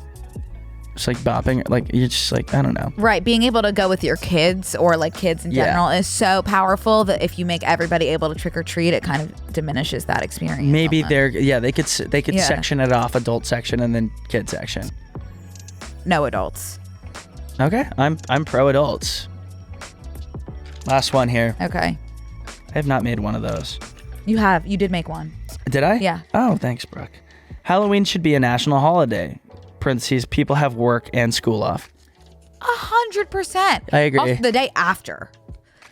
Speaker 3: just like bopping, like you're just like, I don't know. Right.
Speaker 1: Being able to go with your kids or like kids in general is so powerful that if you make everybody able to trick or treat, it kind of diminishes that experience.
Speaker 3: Maybe they could section it off, adult section and then kid section.
Speaker 1: No adults.
Speaker 3: Okay. I'm pro adults. Last one here.
Speaker 1: Okay.
Speaker 3: I have not made one of those.
Speaker 1: You did make one.
Speaker 3: Did I?
Speaker 1: Yeah.
Speaker 3: Oh, thanks, Brooke. Halloween should be a national holiday. Parentheses, people have work and school off.
Speaker 1: 100%.
Speaker 3: I agree.
Speaker 1: Also, the day after.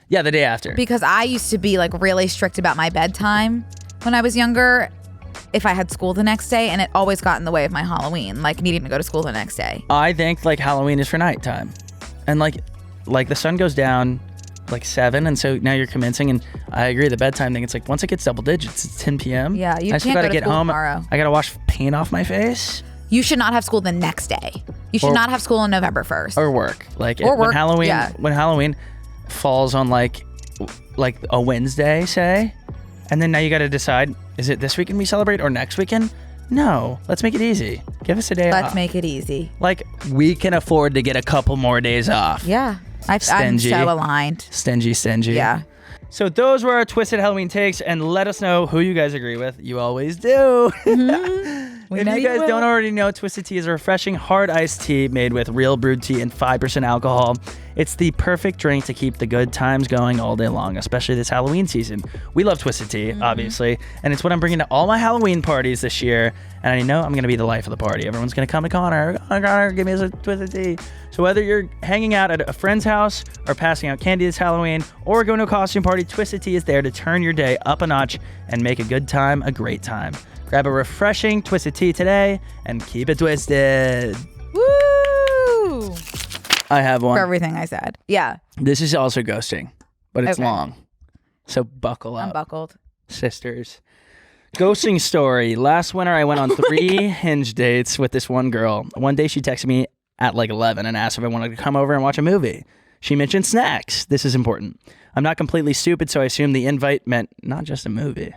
Speaker 3: Yeah, the day after.
Speaker 1: Because I used to be like really strict about my bedtime when I was younger if I had school the next day, and it always got in the way of my Halloween, like needing to go to school the next day.
Speaker 3: I think like Halloween is for nighttime. And like the sun goes down like 7, and so now you're commencing, and I agree, the bedtime thing, it's like once it gets double digits, it's 10 p.m.
Speaker 1: Yeah, you
Speaker 3: I
Speaker 1: can't go to
Speaker 3: get
Speaker 1: school
Speaker 3: home
Speaker 1: tomorrow.
Speaker 3: I gotta wash paint off my face.
Speaker 1: You should not have school the next day. You should not have school on November 1st.
Speaker 3: Or work. When Halloween falls on like a Wednesday, say, and then now you got to decide, is it this weekend we celebrate or next weekend? No, let's make it easy. Give us a day off.
Speaker 1: Let's make it easy.
Speaker 3: Like, we can afford to get a couple more days off.
Speaker 1: Yeah. I'm
Speaker 3: Stingy.
Speaker 1: so aligned.
Speaker 3: Stingy.
Speaker 1: Yeah.
Speaker 3: So those were our Twisted Halloween takes, and let us know who you guys agree with. You always do. If you guys don't already know, Twisted Tea is a refreshing hard iced tea made with real brewed tea and 5% alcohol. It's the perfect drink to keep the good times going all day long, especially this Halloween season. We love Twisted Tea, obviously, and it's what I'm bringing to all my Halloween parties this year, and I know I'm going to be the life of the party. Everyone's going to come to Connor, give me some Twisted Tea. So whether you're hanging out at a friend's house or passing out candy this Halloween or going to a costume party, Twisted Tea is there to turn your day up a notch and make a good time a great time. Grab a refreshing Twisted Tea today and keep it twisted.
Speaker 1: Woo!
Speaker 3: I have one.
Speaker 1: For everything I said. Yeah.
Speaker 3: This is also ghosting, but it's
Speaker 1: Okay.
Speaker 3: long. So buckle up.
Speaker 1: I'm buckled.
Speaker 3: Sisters. Ghosting story. Last winter, I went on 3 Hinge dates with this one girl. One day, she texted me at like 11 and asked if I wanted to come over and watch a movie. She mentioned snacks. This is important. I'm not completely stupid, so I assumed the invite meant not just a movie.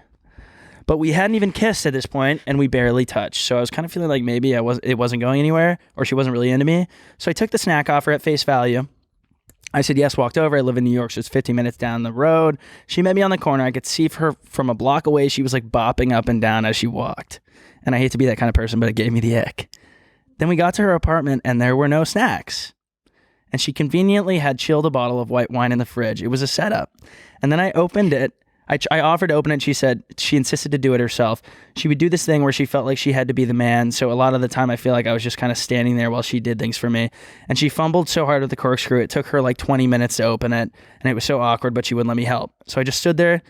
Speaker 3: But we hadn't even kissed at this point, and we barely touched. So I was kind of feeling like maybe it wasn't going anywhere, or she wasn't really into me. So I took the snack offer at face value. I said yes, walked over. I live in New York, so it's 15 minutes down the road. She met me on the corner. I could see her from a block away. She was like bopping up and down as she walked. And I hate to be that kind of person, but it gave me the ick. Then we got to her apartment, and there were no snacks. And she conveniently had chilled a bottle of white wine in the fridge. It was a setup. And then I opened it. I offered to open it. She said she insisted to do it herself. She would do this thing where she felt like she had to be the man. So a lot of the time I feel like I was just kind of standing there while she did things for me. And she fumbled so hard with the corkscrew. It took her like 20 minutes to open it. And it was so awkward, but she wouldn't let me help. So I just stood there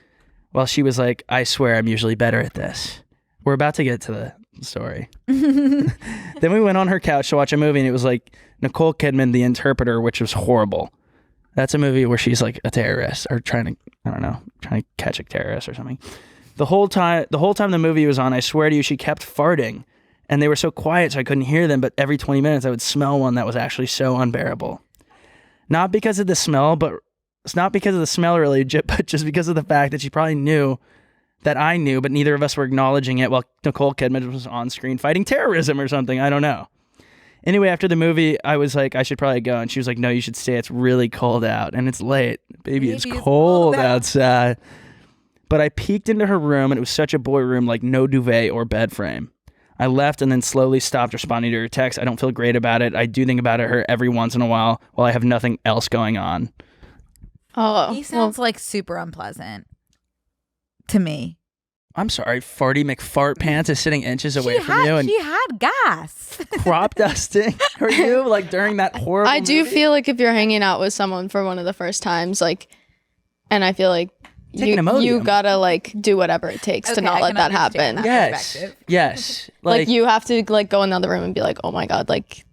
Speaker 3: while she was like, I swear I'm usually better at this. We're about to get to the story. Then we went on her couch to watch a movie, and it was like Nicole Kidman, The Interpreter, which was horrible. That's a movie where she's like a terrorist or trying to catch a terrorist or something. The whole time the movie was on, I swear to you, she kept farting, and they were so quiet so I couldn't hear them, but every 20 minutes I would smell one that was actually so unbearable. Not because of the smell, but it's not because of the smell really, but just because of the fact that she probably knew that I knew, but neither of us were acknowledging it while Nicole Kidman was on screen fighting terrorism or something. I don't know. Anyway, after the movie, I was like, I should probably go. And she was like, no, you should stay. It's really cold out. And it's late. Baby, it's cold outside. But I peeked into her room, and it was such a boy room, like no duvet or bed frame. I left and then slowly stopped responding to her text. I don't feel great about it. I do think about her every once in a while I have nothing else going on.
Speaker 2: Oh,
Speaker 1: He sounds like super unpleasant to me.
Speaker 3: I'm sorry, Farty McFart Pants is sitting inches away from you and
Speaker 1: She had gas.
Speaker 3: crop dusting for you, like during that horrible
Speaker 2: I do
Speaker 3: movie?
Speaker 2: feel like if you're hanging out with someone for one of the first times, like, and I feel like
Speaker 3: Take an
Speaker 2: you
Speaker 3: Imodium.
Speaker 2: gotta like do whatever it takes to
Speaker 1: Okay,
Speaker 2: not
Speaker 1: I
Speaker 2: let
Speaker 1: can
Speaker 2: that
Speaker 1: understand
Speaker 2: happen.
Speaker 1: that.
Speaker 3: Yes,
Speaker 1: perspective.
Speaker 3: yes.
Speaker 2: Like you have to like go in the other room and be like, oh my God, like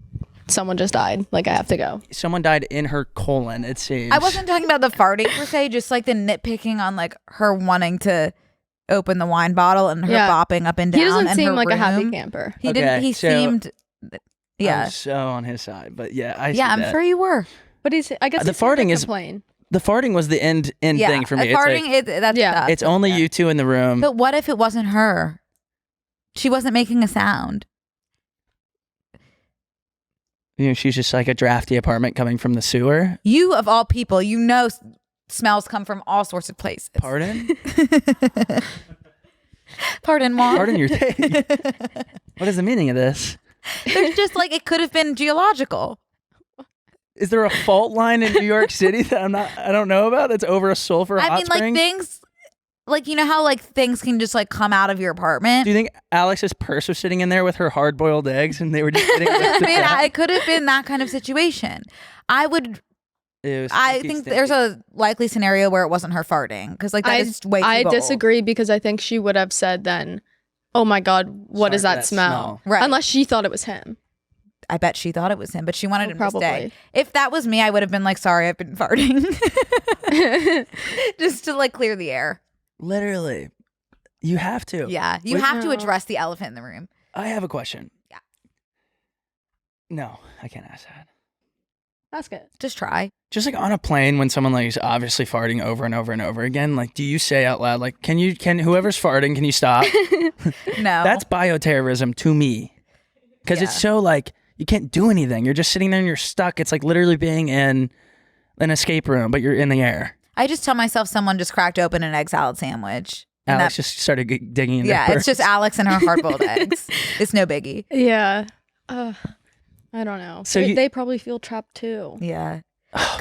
Speaker 2: someone just died. Like I have to go.
Speaker 3: Someone died in her colon, it seems.
Speaker 1: I wasn't talking about the farting per se, just like the nitpicking on like her wanting to open the wine bottle and her bopping up and down.
Speaker 2: He doesn't
Speaker 1: in
Speaker 2: seem
Speaker 1: her
Speaker 2: like a happy
Speaker 1: room.
Speaker 2: camper.
Speaker 1: He didn't. He
Speaker 3: so
Speaker 1: seemed. Yeah.
Speaker 3: I'm so on his side, but yeah, I see
Speaker 1: Yeah, I'm
Speaker 3: that.
Speaker 1: sure you were.
Speaker 2: But I guess
Speaker 3: The
Speaker 2: he seemed
Speaker 3: farting
Speaker 2: to
Speaker 3: is-
Speaker 2: complain.
Speaker 3: The farting was the end
Speaker 1: Yeah,
Speaker 3: thing for me. It's
Speaker 1: farting.
Speaker 3: like,
Speaker 1: That's
Speaker 2: Yeah.
Speaker 3: it's only you two in the room.
Speaker 1: But what if it wasn't her? She wasn't making a sound.
Speaker 3: You know, she's just like a drafty apartment coming from the sewer.
Speaker 1: You of all people, you know, smells come from all sorts of places.
Speaker 3: Pardon?
Speaker 1: Pardon, Mom.
Speaker 3: Pardon your take. What is the meaning of this?
Speaker 1: There's just like it could have been geological.
Speaker 3: Is there a fault line in New York City that I don't know about that's over a sulfur hot
Speaker 1: I mean,
Speaker 3: spring?
Speaker 1: like things, like you know how like things can just like come out of your apartment.
Speaker 3: Do you think Alix's purse was sitting in there with her hard-boiled eggs and they were just getting lifted
Speaker 1: Man,
Speaker 3: down?
Speaker 1: it could have been that kind of situation. I think
Speaker 3: Stinky.
Speaker 1: there's a likely scenario where it wasn't her farting because like that is way too
Speaker 2: I
Speaker 1: bold.
Speaker 2: disagree because I think she would have said then, oh my God, what is
Speaker 3: Sorry for
Speaker 2: that smell?
Speaker 1: Right.
Speaker 2: Unless she thought it was him.
Speaker 1: I bet she thought it was him, but she wanted him
Speaker 2: Probably.
Speaker 1: to stay. If that was me, I would have been like, sorry, I've been farting. Just to like clear the air.
Speaker 3: Literally. You have to.
Speaker 1: Yeah. You
Speaker 3: Wait,
Speaker 1: have to
Speaker 2: no.
Speaker 1: address the elephant in the room.
Speaker 3: I have a question.
Speaker 1: Yeah.
Speaker 3: No, I can't ask that.
Speaker 2: Ask it.
Speaker 1: Just try.
Speaker 3: Just like on a plane when someone like is obviously farting over and over and over again, like do you say out loud like can whoever's farting, can you stop?
Speaker 1: No.
Speaker 3: That's bioterrorism to me. Because it's so like you can't do anything. You're just sitting there and you're stuck. It's like literally being in an escape room, but you're in the air.
Speaker 1: I just tell myself someone just cracked open an egg salad sandwich.
Speaker 3: Alix just started digging into
Speaker 1: Yeah, it's just Alix and her hard-boiled eggs. It's no biggie.
Speaker 2: Yeah. I don't know.
Speaker 3: So
Speaker 2: they probably feel trapped too.
Speaker 1: Yeah.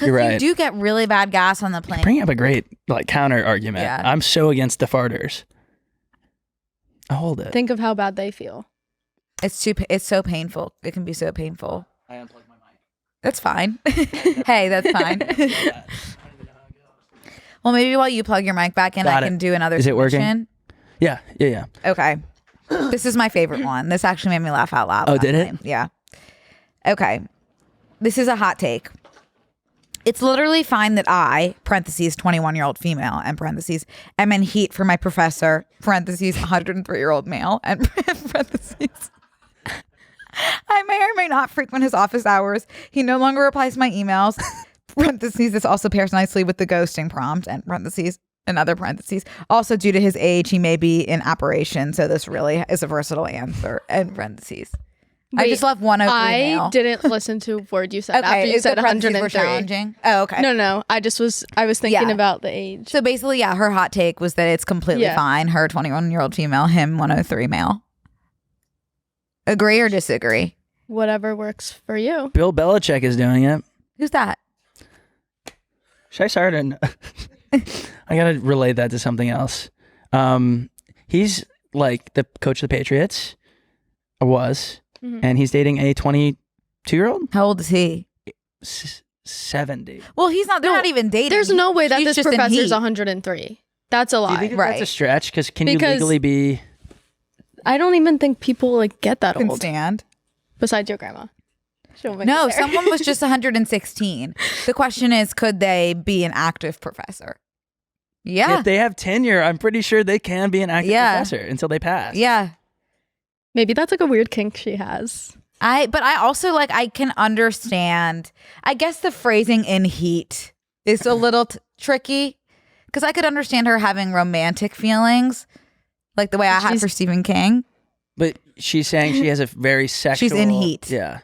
Speaker 3: You're right.
Speaker 1: You do get really bad gas on the plane.
Speaker 3: Bring up a great like counter argument.
Speaker 1: Yeah.
Speaker 3: I'm so against the farters. I'll hold it.
Speaker 2: Think of how bad they feel.
Speaker 1: It's so painful. It can be so painful.
Speaker 3: I unplugged my mic.
Speaker 1: That's fine. Hey, that's fine. Well, maybe while you plug your mic back in, I can do another
Speaker 3: Is it working?
Speaker 1: submission.
Speaker 3: Yeah.
Speaker 1: Okay. This is my favorite one. This actually made me laugh out loud.
Speaker 3: Oh,
Speaker 1: last
Speaker 3: did it?
Speaker 1: night. Yeah. Okay. This is a hot take. It's literally fine that I, parentheses, 21-year-old female, and parentheses, am in heat for my professor, parentheses, 103-year-old male, and parentheses. I may or may not frequent his office hours. He no longer replies to my emails. Parentheses, this also pairs nicely with the ghosting prompt, and parentheses, another parentheses. Also, due to his age, he may be in operation, so this really is a versatile answer, and parentheses. I just love 103 male.
Speaker 2: I didn't listen to a word you said after you said
Speaker 1: the parentheses were
Speaker 2: 103.
Speaker 1: challenging? Oh, okay.
Speaker 2: No. I was thinking about the age.
Speaker 1: So basically, yeah, her hot take was that it's completely fine. Her 21-year-old female, him 103 male. Agree or disagree?
Speaker 2: Whatever works for you.
Speaker 3: Bill Belichick is doing it.
Speaker 1: Who's that?
Speaker 3: Should I start? I gotta relate that to something else. He's like the coach of the Patriots, or was, and he's dating a 22-year-old.
Speaker 1: How old is he?
Speaker 3: 70.
Speaker 1: Well, he's not. They're not even dating.
Speaker 2: There's no way that
Speaker 1: She's
Speaker 2: this
Speaker 1: just in
Speaker 2: professor's
Speaker 1: heat.
Speaker 2: 103. That's a lie.
Speaker 3: Do you think
Speaker 1: Right.
Speaker 3: that's a stretch? Because can you legally be?
Speaker 2: I don't even think people like get that
Speaker 1: Can
Speaker 2: old.
Speaker 1: stand.
Speaker 2: Besides your grandma. She'll make
Speaker 1: No,
Speaker 2: it there.
Speaker 1: someone was just 116. The question is, could they be an active professor? Yeah.
Speaker 3: If they have tenure, I'm pretty sure they can be an active
Speaker 1: Yeah.
Speaker 3: professor until they pass.
Speaker 1: Yeah.
Speaker 2: Maybe that's like a weird kink she has.
Speaker 1: But I also I can understand. I guess the phrasing in heat is a little tricky because I could understand her having romantic feelings, like the way I had for Stephen King.
Speaker 3: But she's saying she has a very sexual.
Speaker 1: She's in heat.
Speaker 3: Yeah.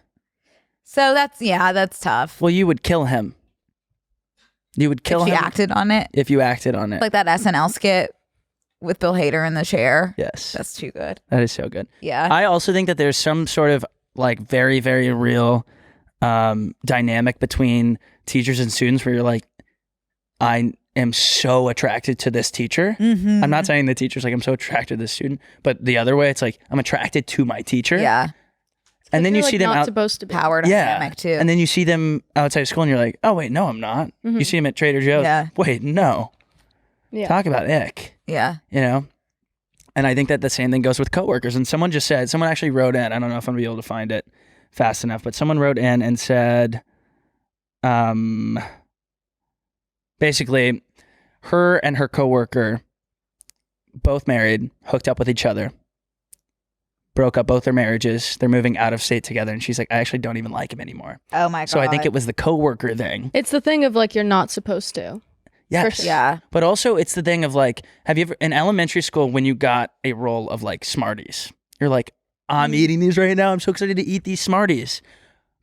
Speaker 1: So that's tough.
Speaker 3: Well, you would kill him. You would kill
Speaker 1: If she
Speaker 3: him
Speaker 1: acted on it,
Speaker 3: if you acted on it.
Speaker 1: like that SNL skit with Bill Hader in the chair.
Speaker 3: Yes.
Speaker 1: That's too good.
Speaker 3: That is so good.
Speaker 1: Yeah.
Speaker 3: I also think that there's some sort of like very, very real dynamic between teachers and students where you're like, I am so attracted to this teacher.
Speaker 1: Mm-hmm.
Speaker 3: I'm not saying the teacher's like, I'm so attracted to this student, but the other way, it's like, I'm attracted to my teacher.
Speaker 1: Yeah.
Speaker 3: And then you
Speaker 2: You're,
Speaker 3: see
Speaker 2: like,
Speaker 3: them
Speaker 2: not
Speaker 3: out.
Speaker 2: supposed to be.
Speaker 1: Power dynamic too.
Speaker 3: And then you see them outside of school and you're like, oh, wait, no, I'm not. You see them at Trader Joe's.
Speaker 1: Yeah.
Speaker 3: Wait, no.
Speaker 2: Yeah.
Speaker 3: Talk about ick,
Speaker 1: yeah.
Speaker 3: you know? And I think that the same thing goes with coworkers. And someone actually wrote in, I don't know if I'm going to be able to find it fast enough, but someone wrote in and said, basically, her and her coworker, both married, hooked up with each other, broke up both their marriages. They're moving out of state together. And she's like, I actually don't even like him anymore.
Speaker 1: Oh my God.
Speaker 3: So I think it was the coworker thing.
Speaker 2: It's the thing of like you're not supposed to.
Speaker 3: Yes.
Speaker 2: sure.
Speaker 1: Yeah.
Speaker 3: But also it's the thing of like, have you ever, in elementary school, when you got a roll of like Smarties, you're like, I'm eating these right now. I'm so excited to eat these Smarties.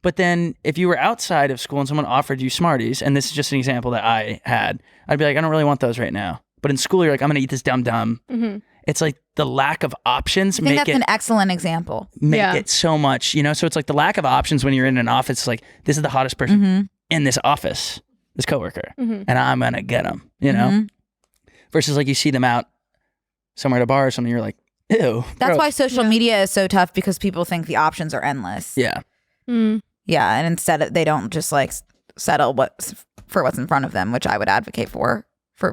Speaker 3: But then if you were outside of school and someone offered you Smarties, and this is just an example that I had, I'd be like, I don't really want those right now. But in school, you're like, I'm going to eat this Dum Dum. It's like the lack of options
Speaker 1: I think that's an excellent example.
Speaker 3: make
Speaker 2: Yeah.
Speaker 3: it so much, you know? So it's like the lack of options when you're in an office. It's like, this is the hottest person in this office, this coworker, and I'm going to get them, you know? Versus like you see them out somewhere at a bar or something, you're like, ew.
Speaker 1: That's
Speaker 3: gross.
Speaker 1: why social media is so tough because people think the options are endless.
Speaker 3: Yeah.
Speaker 1: Yeah, and instead they don't just like settle for what's in front of them, which I would advocate for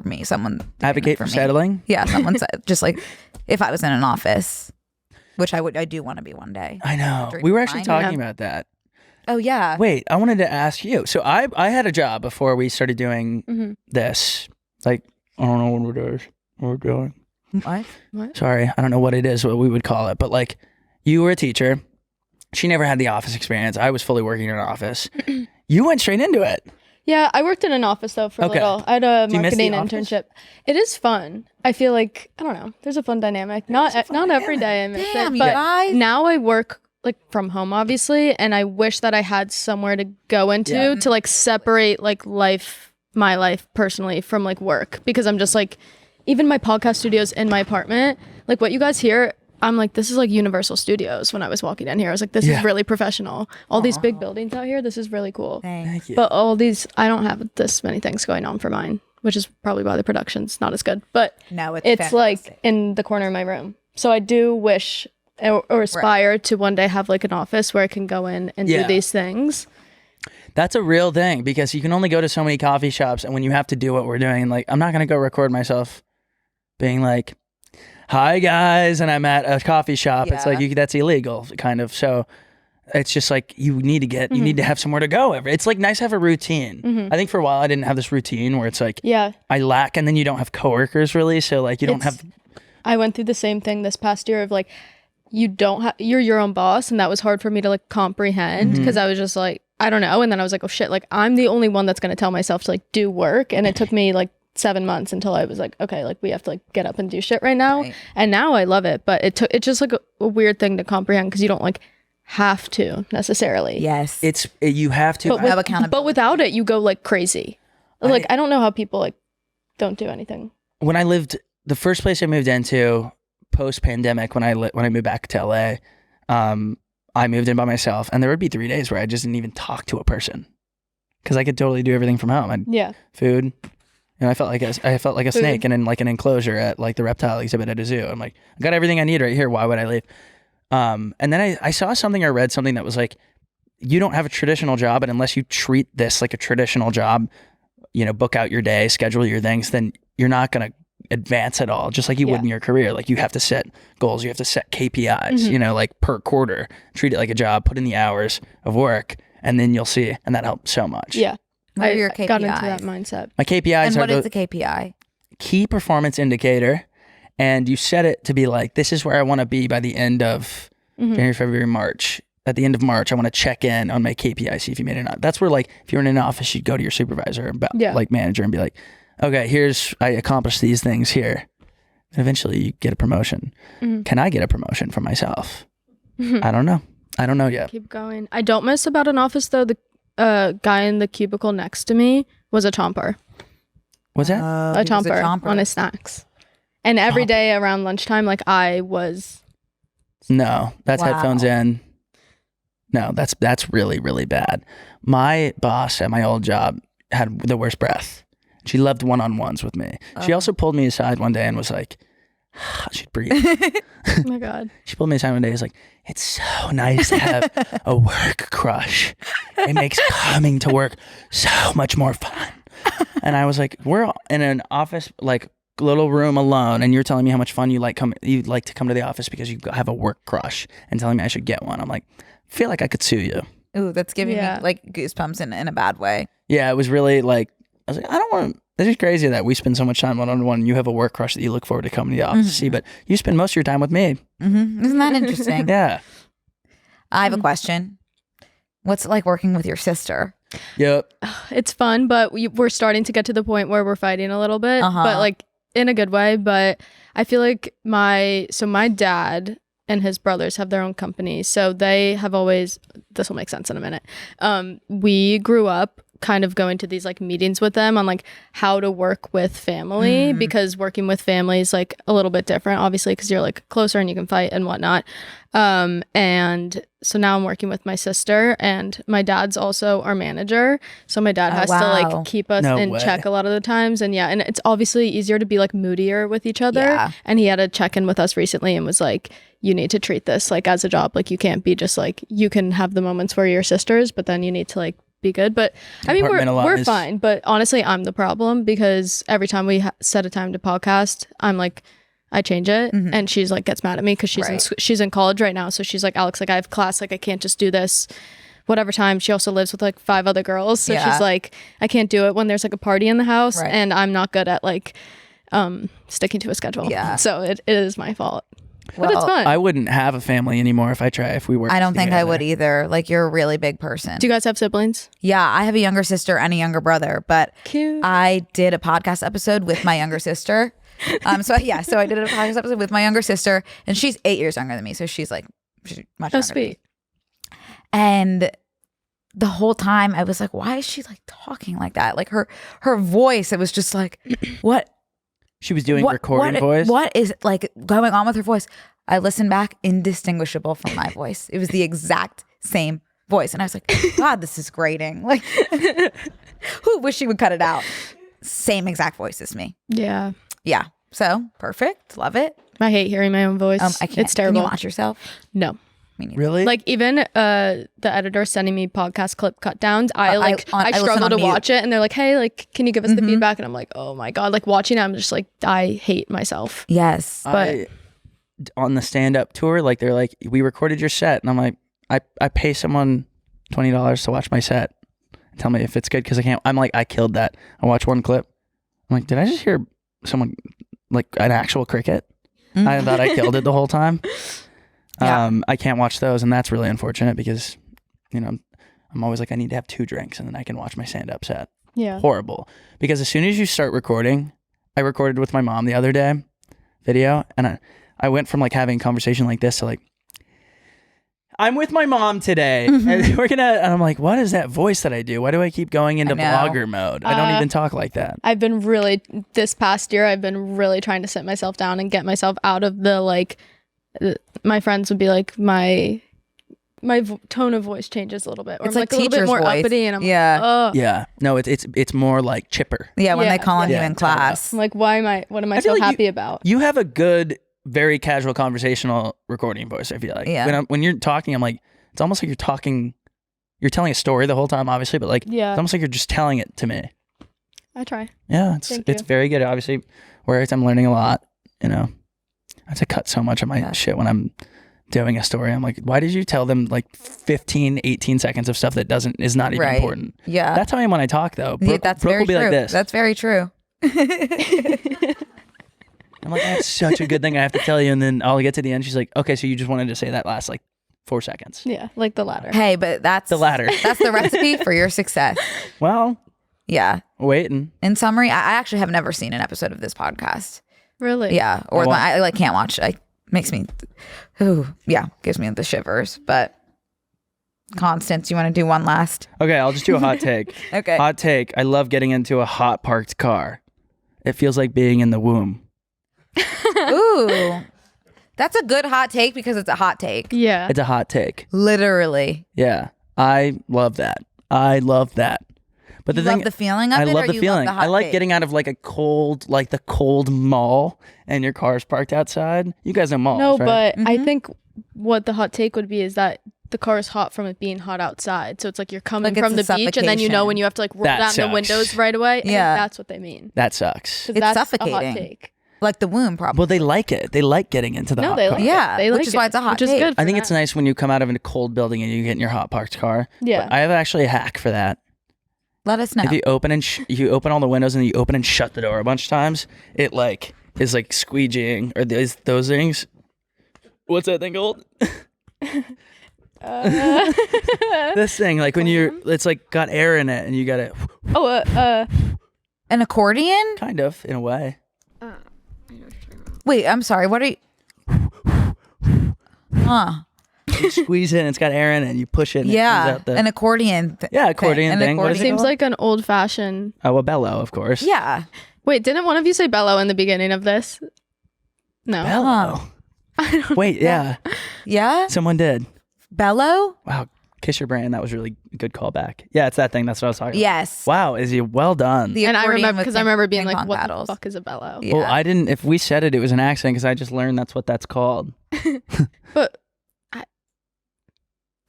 Speaker 1: me. Someone doing
Speaker 3: Advocate
Speaker 1: it
Speaker 3: for
Speaker 1: me.
Speaker 3: settling?
Speaker 1: Yeah, someone said just like if I was in an office, which I do want to be one day.
Speaker 3: I know.
Speaker 1: Drink
Speaker 3: We were
Speaker 1: wine.
Speaker 3: actually talking about that.
Speaker 1: Oh yeah.
Speaker 3: Wait, I wanted to ask you. So I had a job before we started doing this. Like, I don't know what it is. What we're doing.
Speaker 1: What?
Speaker 3: Sorry, I don't know what it is, what we would call it. But like, you were a teacher. She never had the office experience. I was fully working in an office. You went straight into it.
Speaker 2: Yeah, I worked in an office though for a little. I had a
Speaker 3: Do you miss
Speaker 2: marketing
Speaker 3: the office?
Speaker 2: internship. It is fun. I feel like, I don't know, there's a fun dynamic. Not every day I miss
Speaker 1: Damn,
Speaker 2: it,
Speaker 1: you
Speaker 2: but
Speaker 1: guys.
Speaker 2: now I work like from home obviously, and I wish that I had somewhere to go into to like separate like my life personally from like work, because I'm just like, even my podcast studio's in my apartment, like what you guys hear, I'm like, this is like Universal Studios. When I was walking in here, I was like, this is really professional. All these big buildings out here, this is really cool.
Speaker 1: Thank
Speaker 3: you.
Speaker 2: But all these, I don't have this many things going on for mine, which is probably why the production's not as good. But
Speaker 1: No, it's
Speaker 2: it's like
Speaker 1: fantastic.
Speaker 2: in the corner of my room. So I do wish or aspire to one day have like an office where I can go in and do these things.
Speaker 3: That's a real thing, because you can only go to so many coffee shops, and when you have to do what we're doing, like I'm not going to go record myself being like, hi guys, and I'm at a coffee shop. It's like that's illegal kind of. So it's just like you need to have somewhere to go. It's like nice to have a routine. I think for a while I didn't have this routine where it's like I lack, and then you don't have coworkers really, so like you don't have.
Speaker 2: I went through the same thing this past year of like, you're your own boss, and that was hard for me to like comprehend, because I was just like, I don't know. And then I was like, oh shit, like I'm the only one that's going to tell myself to like do work. And it took me like 7 months until I was like, okay, like we have to like get up and do shit right now. Right. And now I love it. But it's just like a weird thing to comprehend, because you don't like have to necessarily.
Speaker 1: Yes.
Speaker 3: You have to
Speaker 1: have accountability.
Speaker 2: But without it, you go like crazy. Like I don't know how people like don't do anything.
Speaker 3: When I lived, the first place I moved into post pandemic, when I moved back to LA, I moved in by myself, and there would be 3 days where I just didn't even talk to a person, because I could totally do everything from home. Food. And I felt like a snake in like an enclosure at like the reptile exhibit at a zoo. I'm like, I got everything I need right here. Why would I leave? And then I saw something, I read something that was like, you don't have a traditional job, and unless you treat this like a traditional job, book out your day, schedule your things, then you're not going to advance at all, just like you would in your career. Like you have to set goals, you have to set KPIs, like per quarter, treat it like a job, put in the hours of work, and then you'll see. And that helps so much.
Speaker 2: Yeah.
Speaker 1: What are your KPIs?
Speaker 2: Got into that mindset.
Speaker 3: My KPIs
Speaker 1: and
Speaker 3: are
Speaker 1: what is the KPI?
Speaker 3: Key performance indicator. And you set it to be like, this is where I want to be by the end of January, February, March. At the end of March, I want to check in on my KPI, see if you made it or not. That's where, like, if you're in an office, you'd go to your supervisor, like manager, and be like, okay, I accomplished these things here. And eventually you get a promotion. Can I get a promotion for myself? I don't know yet.
Speaker 2: Keep going. I don't miss about an office though. The guy in the cubicle next to me was a chomper.
Speaker 3: What's that?
Speaker 2: A chomper on his snacks. And every day around lunchtime, like I was.
Speaker 3: No, that's headphones in. No, that's really, really bad. My boss at my old job had the worst breath. She loved one-on-ones with me. She also pulled me aside one day and was like, she'd breathe.
Speaker 2: Oh my God.
Speaker 3: She pulled me aside one day and was like, it's so nice to have a work crush. It makes coming to work so much more fun. And I was like, we're in an office, like little room alone, and you're telling me how much fun you like to come to the office because you have a work crush, and telling me I should get one. I'm like, I feel like I could sue you.
Speaker 1: Ooh, that's giving me like goosebumps in a bad way.
Speaker 3: Yeah, it was really like, I was like, I don't want to. This is crazy that we spend so much time one-on-one and you have a work crush that you look forward to coming to the office to see, but you spend most of your time with me.
Speaker 1: Isn't that interesting?
Speaker 3: Yeah.
Speaker 1: I have a question. What's it like working with your sister?
Speaker 3: Yep.
Speaker 2: It's fun, but we're starting to get to the point where we're fighting a little bit, but like in a good way. But I feel like my dad and his brothers have their own company. So they have always, this will make sense in a minute. We grew up kind of going to these like meetings with them on like how to work with family, because working with family is like a little bit different, obviously, because you're like closer and you can fight and whatnot. And so now I'm working with my sister, and my dad's also our manager. So my dad has to like keep us in check a lot of the times. And and it's obviously easier to be like moodier with each other. Yeah. And he had a check-in with us recently and was like, you need to treat this like as a job. Like you can't be just like, you can have the moments where you're sisters, but then you need to like be good. But I mean, we're fine. But honestly, I'm the problem, because every time we set a time to podcast, I'm like, I change it, and she's like gets mad at me because she's in college right now. So she's like, Alix, like I have class, like I can't just do this whatever time. She also lives with like 5 other girls, so she's like, I can't do it when there's like a party in the house, and I'm not good at like sticking to a schedule. Yeah. So it is my fault. But it's fun.
Speaker 3: I wouldn't have a family anymore if we were.
Speaker 1: I don't think I would either. Like, you're a really big person.
Speaker 2: Do you guys have siblings?
Speaker 1: Yeah, I have a younger sister and a younger brother, but
Speaker 2: Cute.
Speaker 1: I did a podcast episode with my younger sister. So I did a podcast episode with my younger sister, and she's 8 years younger than me, so she's much younger
Speaker 2: sweet.
Speaker 1: than me. And the whole time I was like, why is she like talking like that? Like her voice, it was just like, what?
Speaker 3: She was doing recording voice.
Speaker 1: What is like going on with her voice? I listened back, indistinguishable from my voice. It was the exact same voice. And I was like, God, this is grating. Like, who wish she would cut it out? Same exact voice as me.
Speaker 2: Yeah.
Speaker 1: Yeah. So perfect. Love it.
Speaker 2: I hate hearing my own voice.
Speaker 1: I can't.
Speaker 2: It's terrible.
Speaker 1: Can you watch yourself?
Speaker 2: No.
Speaker 1: Me neither.
Speaker 3: Really?
Speaker 2: Like even the editor sending me podcast clip cut downs, I struggle to watch it, and they're like, hey, like, can you give us the feedback? And I'm like, oh my God, like watching it, I'm just like, I hate myself.
Speaker 1: Yes.
Speaker 2: But
Speaker 3: on the stand-up tour, like they're like, we recorded your set, and I'm like, I pay someone $20 to watch my set and tell me if it's good, because I can't. I'm like, I killed that. I watch one clip. I'm like, did I just hear someone like an actual cricket? I thought I killed it the whole time.
Speaker 1: Yeah.
Speaker 3: I can't watch those, and that's really unfortunate because, you know, I'm always like, I need to have 2 drinks and then I can watch my stand-up set.
Speaker 2: yeah.
Speaker 3: Horrible. Because as soon as you start recording, I recorded with my mom the other day, video, and I went from like having a conversation like this to like, I'm with my mom today, and and I'm like, what is that voice that I do? Why do I keep going into vlogger mode? I don't even talk like that.
Speaker 2: I've been really, this past year, I've been really trying to sit myself down and get myself out of the like, my friends would be like, my tone of voice changes a little bit, or
Speaker 1: It's
Speaker 2: I'm
Speaker 1: like
Speaker 2: like a little bit
Speaker 1: teacher's
Speaker 2: more
Speaker 1: voice.
Speaker 2: uppity, and I'm
Speaker 1: Yeah.
Speaker 2: like, oh.
Speaker 3: Yeah, no, it's more like chipper.
Speaker 1: Yeah, when
Speaker 2: Yeah.
Speaker 1: they call on you
Speaker 3: Yeah,
Speaker 1: in class.
Speaker 2: I'm like, what am I
Speaker 3: feel
Speaker 2: so
Speaker 3: like
Speaker 2: happy about?
Speaker 3: You have a good, very casual conversational recording voice, I feel like.
Speaker 1: Yeah.
Speaker 3: When you're talking, I'm like, it's almost like you're telling a story the whole time, obviously, but like,
Speaker 2: Yeah.
Speaker 3: it's almost like you're just telling it to me.
Speaker 2: I try.
Speaker 3: Yeah,
Speaker 2: Thank
Speaker 3: it's
Speaker 2: you.
Speaker 3: very good. Obviously, whereas I'm learning a lot, you know. I have to cut so much of my shit when I'm doing a story. I'm like, why did you tell them like 15, 18 seconds of stuff that is not even important?
Speaker 1: Yeah.
Speaker 3: That's how I am when I talk, though. Brooke
Speaker 1: very
Speaker 3: will be
Speaker 1: true.
Speaker 3: like this.
Speaker 1: That's very true.
Speaker 3: I'm like, that's such a good thing I have to tell you. And then I'll get to the end. She's like, okay, so you just wanted to say that last like 4 seconds.
Speaker 2: Yeah, like the latter.
Speaker 1: Hey, but that's
Speaker 3: The latter.
Speaker 1: That's the recipe for your success.
Speaker 3: Well,
Speaker 1: Yeah.
Speaker 3: waiting.
Speaker 1: In summary, I actually have never seen an episode of this podcast.
Speaker 2: Really?
Speaker 1: Yeah. Or
Speaker 3: Oh, wow.
Speaker 1: I like can't watch. Makes me, gives me the shivers. But Constance, you want to do one last?
Speaker 3: Okay, I'll just do a hot take.
Speaker 1: Okay.
Speaker 3: Hot take. I love getting into a hot parked car. It feels like being in the womb.
Speaker 1: Ooh. That's a good hot take because it's a hot take.
Speaker 2: Yeah.
Speaker 3: It's a hot take.
Speaker 1: Literally.
Speaker 3: Yeah. I love that. I love that. But
Speaker 1: You love the feeling of
Speaker 3: I
Speaker 1: it,
Speaker 3: love
Speaker 1: or
Speaker 3: the
Speaker 1: you
Speaker 3: feeling.
Speaker 1: love the hot
Speaker 3: I like
Speaker 1: take?
Speaker 3: getting out of like the cold mall and your car's parked outside. You guys know malls,
Speaker 2: No,
Speaker 3: right?
Speaker 2: but I think what the hot take would be is that the car is hot from it being hot outside. So it's like you're coming
Speaker 1: Like it's
Speaker 2: from
Speaker 1: a
Speaker 2: the beach, and then you know
Speaker 1: suffocation.
Speaker 2: when you have to like roll
Speaker 3: That
Speaker 2: down
Speaker 3: sucks.
Speaker 2: the windows right away. I think
Speaker 1: Yeah.
Speaker 2: that's what they mean.
Speaker 3: That sucks.
Speaker 2: 'Cause
Speaker 1: It's
Speaker 2: that's a
Speaker 1: suffocating.
Speaker 2: hot take.
Speaker 1: Like the womb, probably.
Speaker 3: Well, they like it. They like getting into the
Speaker 2: No,
Speaker 3: hot
Speaker 2: they
Speaker 3: car.
Speaker 2: like
Speaker 1: Yeah,
Speaker 2: it. They
Speaker 1: which
Speaker 2: like
Speaker 1: is why
Speaker 2: it,
Speaker 1: it's a hot
Speaker 2: which is
Speaker 1: take.
Speaker 2: good.
Speaker 3: I think
Speaker 2: for
Speaker 3: it's
Speaker 2: that.
Speaker 3: nice when you come out of a cold building and you get in your hot parked car.
Speaker 2: Yeah.
Speaker 3: But I have actually a hack for that.
Speaker 1: Let us know.
Speaker 3: If you open you open all the windows and you open and shut the door a bunch of times, it like is like squeegeeing or those things. What's that thing called? This thing, like when it's like got air in it and you got it
Speaker 1: An accordion?
Speaker 3: kind of in a way.
Speaker 1: Wait, I'm sorry. What are you? Huh.
Speaker 3: You squeeze it and it's got air in it and you push it and it comes
Speaker 1: Yeah,
Speaker 3: out the
Speaker 1: an accordion.
Speaker 3: accordion thing. What is it
Speaker 2: Seems
Speaker 3: called?
Speaker 2: like an old fashioned.
Speaker 3: Oh, a bellow, of course.
Speaker 1: Yeah.
Speaker 2: Wait, didn't one of you say bellow in the beginning of this? No.
Speaker 3: Bellow. Wait, yeah.
Speaker 1: Yeah.
Speaker 3: Someone did.
Speaker 1: Bellow?
Speaker 3: Wow. Kiss your brain. That was really a good callback. Yeah, it's that thing. That's what I was talking
Speaker 1: Yes.
Speaker 3: about. Wow, Izzy, well done.
Speaker 1: The
Speaker 2: And I
Speaker 1: accordion
Speaker 2: remember
Speaker 1: with
Speaker 2: because I remember being
Speaker 1: ping
Speaker 2: like,
Speaker 1: pong
Speaker 2: "What
Speaker 1: paddles.
Speaker 2: the fuck is a bellow?"
Speaker 1: Yeah.
Speaker 3: Well, I didn't. If we said it, it was an accident because I just learned that's what that's called.
Speaker 2: But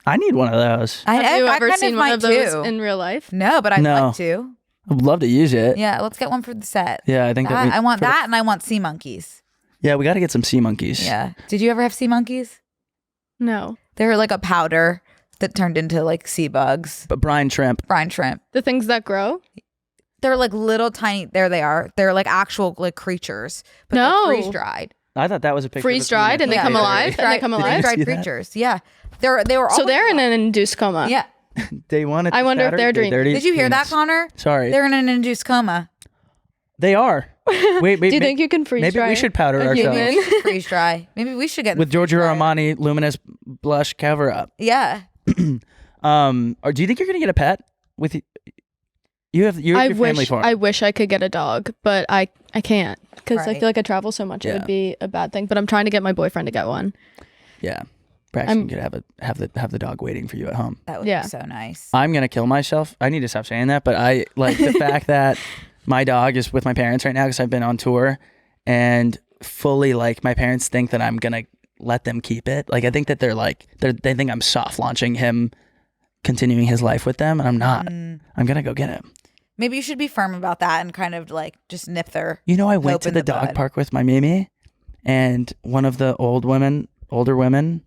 Speaker 3: I need one of those.
Speaker 2: have you ever
Speaker 1: kind
Speaker 2: seen one
Speaker 1: might
Speaker 2: of those
Speaker 1: too.
Speaker 2: in real life?
Speaker 1: No, but I'd
Speaker 3: No.
Speaker 1: like to.
Speaker 3: I would love to use it.
Speaker 1: Yeah, let's get one for the set.
Speaker 3: Yeah, I think that
Speaker 1: I want
Speaker 3: for the-
Speaker 1: that, and I want sea monkeys.
Speaker 3: Yeah, we got to get some sea monkeys.
Speaker 1: Yeah. Did you ever have sea monkeys?
Speaker 2: No.
Speaker 1: They were like a powder that turned into like sea bugs,
Speaker 3: But brine shrimp.
Speaker 1: brine shrimp.
Speaker 2: The things that grow?
Speaker 1: They're like little tiny. There they are. They're like actual like creatures, but
Speaker 2: No.
Speaker 1: they're freeze dried.
Speaker 3: I thought that was a picture.
Speaker 2: Freeze dried and they come alive. And they come alive.
Speaker 1: Freeze-dried creatures. Yeah, they were.
Speaker 2: So they're in an induced coma.
Speaker 1: Yeah.
Speaker 3: They want it.
Speaker 2: I wonder if they're dreaming.
Speaker 1: Did you hear that, Connor?
Speaker 3: Sorry.
Speaker 1: They're in an induced coma.
Speaker 3: They are. Wait.
Speaker 2: Do you think you can freeze
Speaker 3: maybe
Speaker 2: dry?
Speaker 3: we should powder ourselves.
Speaker 1: Maybe we should freeze dry. Maybe we should get
Speaker 3: with Giorgio Armani luminous blush cover up.
Speaker 1: Yeah.
Speaker 3: Or do you think you're gonna get a pet with you? Have your family farm?
Speaker 2: I wish I could get a dog, but I can't because I
Speaker 1: Right.
Speaker 2: feel like I travel so much. It would be a bad thing. But I'm trying to get my boyfriend to get one.
Speaker 3: Yeah. Braxton could have the dog waiting for you at home.
Speaker 1: That would be so nice.
Speaker 3: I'm gonna kill myself. I need to stop saying that, but I like the fact that my dog is with my parents right now because I've been on tour, and fully like my parents think that I'm gonna let them keep it. Like I think that they think I'm soft launching him, continuing his life with them, and I'm not. I'm gonna go get him.
Speaker 1: Maybe you should be firm about that and kind of like just nip their.
Speaker 3: I went to the dog park with my Mimi, and one of the older women.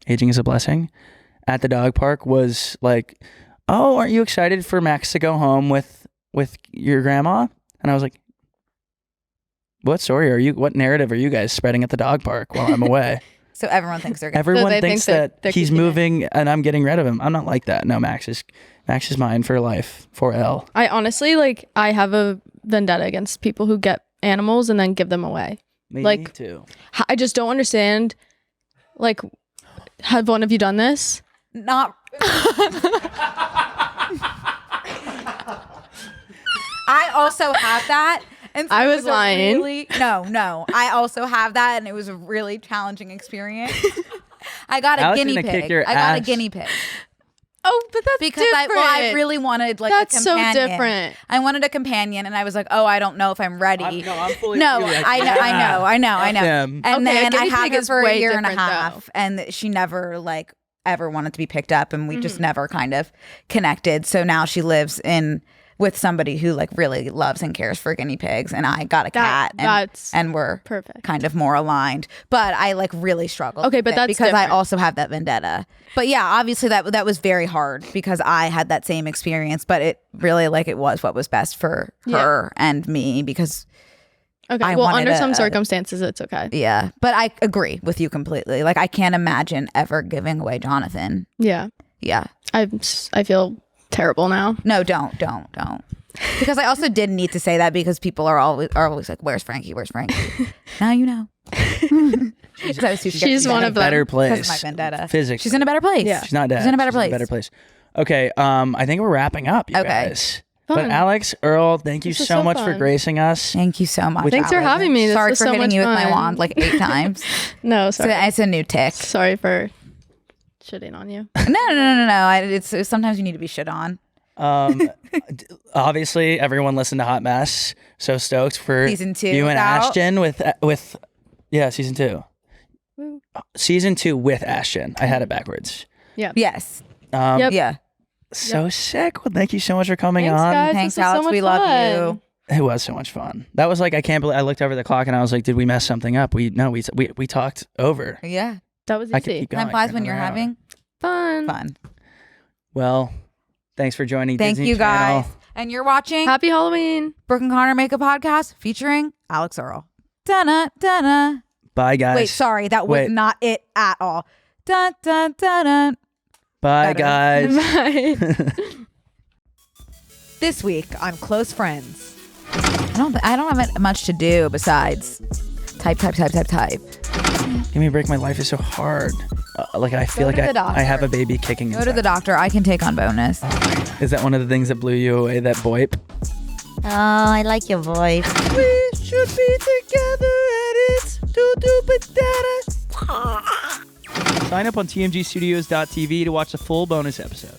Speaker 3: Aging is a blessing. At the dog park was like, "Oh, aren't you excited for Max to go home with your grandma?" And I was like, "What narrative are you guys spreading at the dog park while I'm away?"
Speaker 1: So everyone thinks they're.
Speaker 3: Everyone thinks that he's moving and I'm getting rid of him. I'm not like that. No, Max is mine for life. 4L.
Speaker 2: I honestly I have a vendetta against people who get animals and then give them away.
Speaker 3: Me too.
Speaker 2: I just don't understand. Like, have one of you done this?
Speaker 1: Not. I also have that. And so
Speaker 2: I was lying.
Speaker 1: No. I also have that, and it was a really challenging experience. I got a guinea pig. I got a guinea pig.
Speaker 2: Oh, but that's
Speaker 1: because
Speaker 2: different.
Speaker 1: I really wanted like
Speaker 2: that's
Speaker 1: a companion.
Speaker 2: So different.
Speaker 1: I wanted a companion, and I was like, oh, I don't know if I'm ready.
Speaker 3: I'm fully.
Speaker 1: No, I know. And then I had her for a year and a half,
Speaker 2: though.
Speaker 1: and she never like ever wanted to be picked up, and we just never kind of connected. So now she lives with somebody who like really loves and cares for guinea pigs, and I got a cat, and we're
Speaker 2: perfect,
Speaker 1: kind of more aligned. But I like really struggled.
Speaker 2: Okay, but that's
Speaker 1: because
Speaker 2: different.
Speaker 1: I also have that vendetta. But yeah, obviously that was very hard because I had that same experience. But it really it was what was best for her and me because.
Speaker 2: Okay, well, under some circumstances, it's okay.
Speaker 1: Yeah, but I agree with you completely. Like, I can't imagine ever giving away Jonathan.
Speaker 2: Yeah.
Speaker 1: Yeah.
Speaker 2: I feel terrible now.
Speaker 1: No, don't. Because I also did need to say that because people are always like, "Where's Frankie? Where's Frankie?" Now you know.
Speaker 2: She's one of them.
Speaker 3: Better place.
Speaker 1: Because of my vendetta.
Speaker 3: Physics.
Speaker 1: She's in a better place.
Speaker 2: Yeah.
Speaker 3: She's not dead.
Speaker 1: She's in a better place.
Speaker 3: She's in a better place. Okay. I think we're wrapping up, you guys.
Speaker 2: Fun.
Speaker 3: But Alix Earle, thank you so much for gracing us.
Speaker 1: Thank you so much.
Speaker 2: Thanks for having me.
Speaker 1: Sorry for
Speaker 2: so
Speaker 1: hitting you with my
Speaker 2: fun.
Speaker 1: wand like 8 times.
Speaker 2: No, sorry.
Speaker 1: It's a new tick.
Speaker 2: Sorry for shitting on you.
Speaker 1: No. It's sometimes you need to be shit on.
Speaker 3: Obviously, everyone listened to Hot Mess. So stoked for
Speaker 1: season 2.
Speaker 3: You and Ashton with season 2.
Speaker 2: Woo.
Speaker 3: Season 2 with Ashton. I had it backwards.
Speaker 2: Yeah.
Speaker 1: Yes.
Speaker 2: Yep.
Speaker 1: Yeah.
Speaker 3: So sick. Well, thank you so much for coming
Speaker 2: Thanks,
Speaker 3: on.
Speaker 2: guys.
Speaker 1: Thanks,
Speaker 2: This was
Speaker 1: Alex.
Speaker 2: so
Speaker 1: we
Speaker 2: much
Speaker 1: love
Speaker 2: fun.
Speaker 1: you.
Speaker 3: It was so much fun. That was like, I can't believe I looked over the clock and I was like, did we mess something up? We talked over.
Speaker 1: Yeah.
Speaker 2: That was
Speaker 3: I could
Speaker 2: easy.
Speaker 3: keep going
Speaker 1: Time flies
Speaker 3: for
Speaker 1: when you're
Speaker 3: another hour.
Speaker 1: having
Speaker 2: Fun.
Speaker 3: Well, thanks for joining.
Speaker 1: Thank
Speaker 3: Disney
Speaker 1: you
Speaker 3: Channel.
Speaker 1: guys. And you're watching
Speaker 2: Happy Halloween.
Speaker 1: Brooke and Connor Make a Podcast featuring Alix Earle. Dun dun.
Speaker 3: Bye, guys.
Speaker 1: Wait, sorry, that was not it at all. Dun dun dun.
Speaker 3: Bye,
Speaker 1: Better.
Speaker 3: guys.
Speaker 2: Bye.
Speaker 5: This week on Close Friends.
Speaker 1: I don't have much to do besides type.
Speaker 3: Give me a break. My life is so hard. I feel like
Speaker 1: to the doctor.
Speaker 3: I have a baby kicking.
Speaker 1: Go to the doctor. I can take on bonus.
Speaker 3: Is that one of the things that blew you away? That VoIP?
Speaker 1: Oh, I like your voice.
Speaker 3: We should be together and it's do-do-ba-da-da. Sign up on tmgstudios.tv to watch the full bonus episode.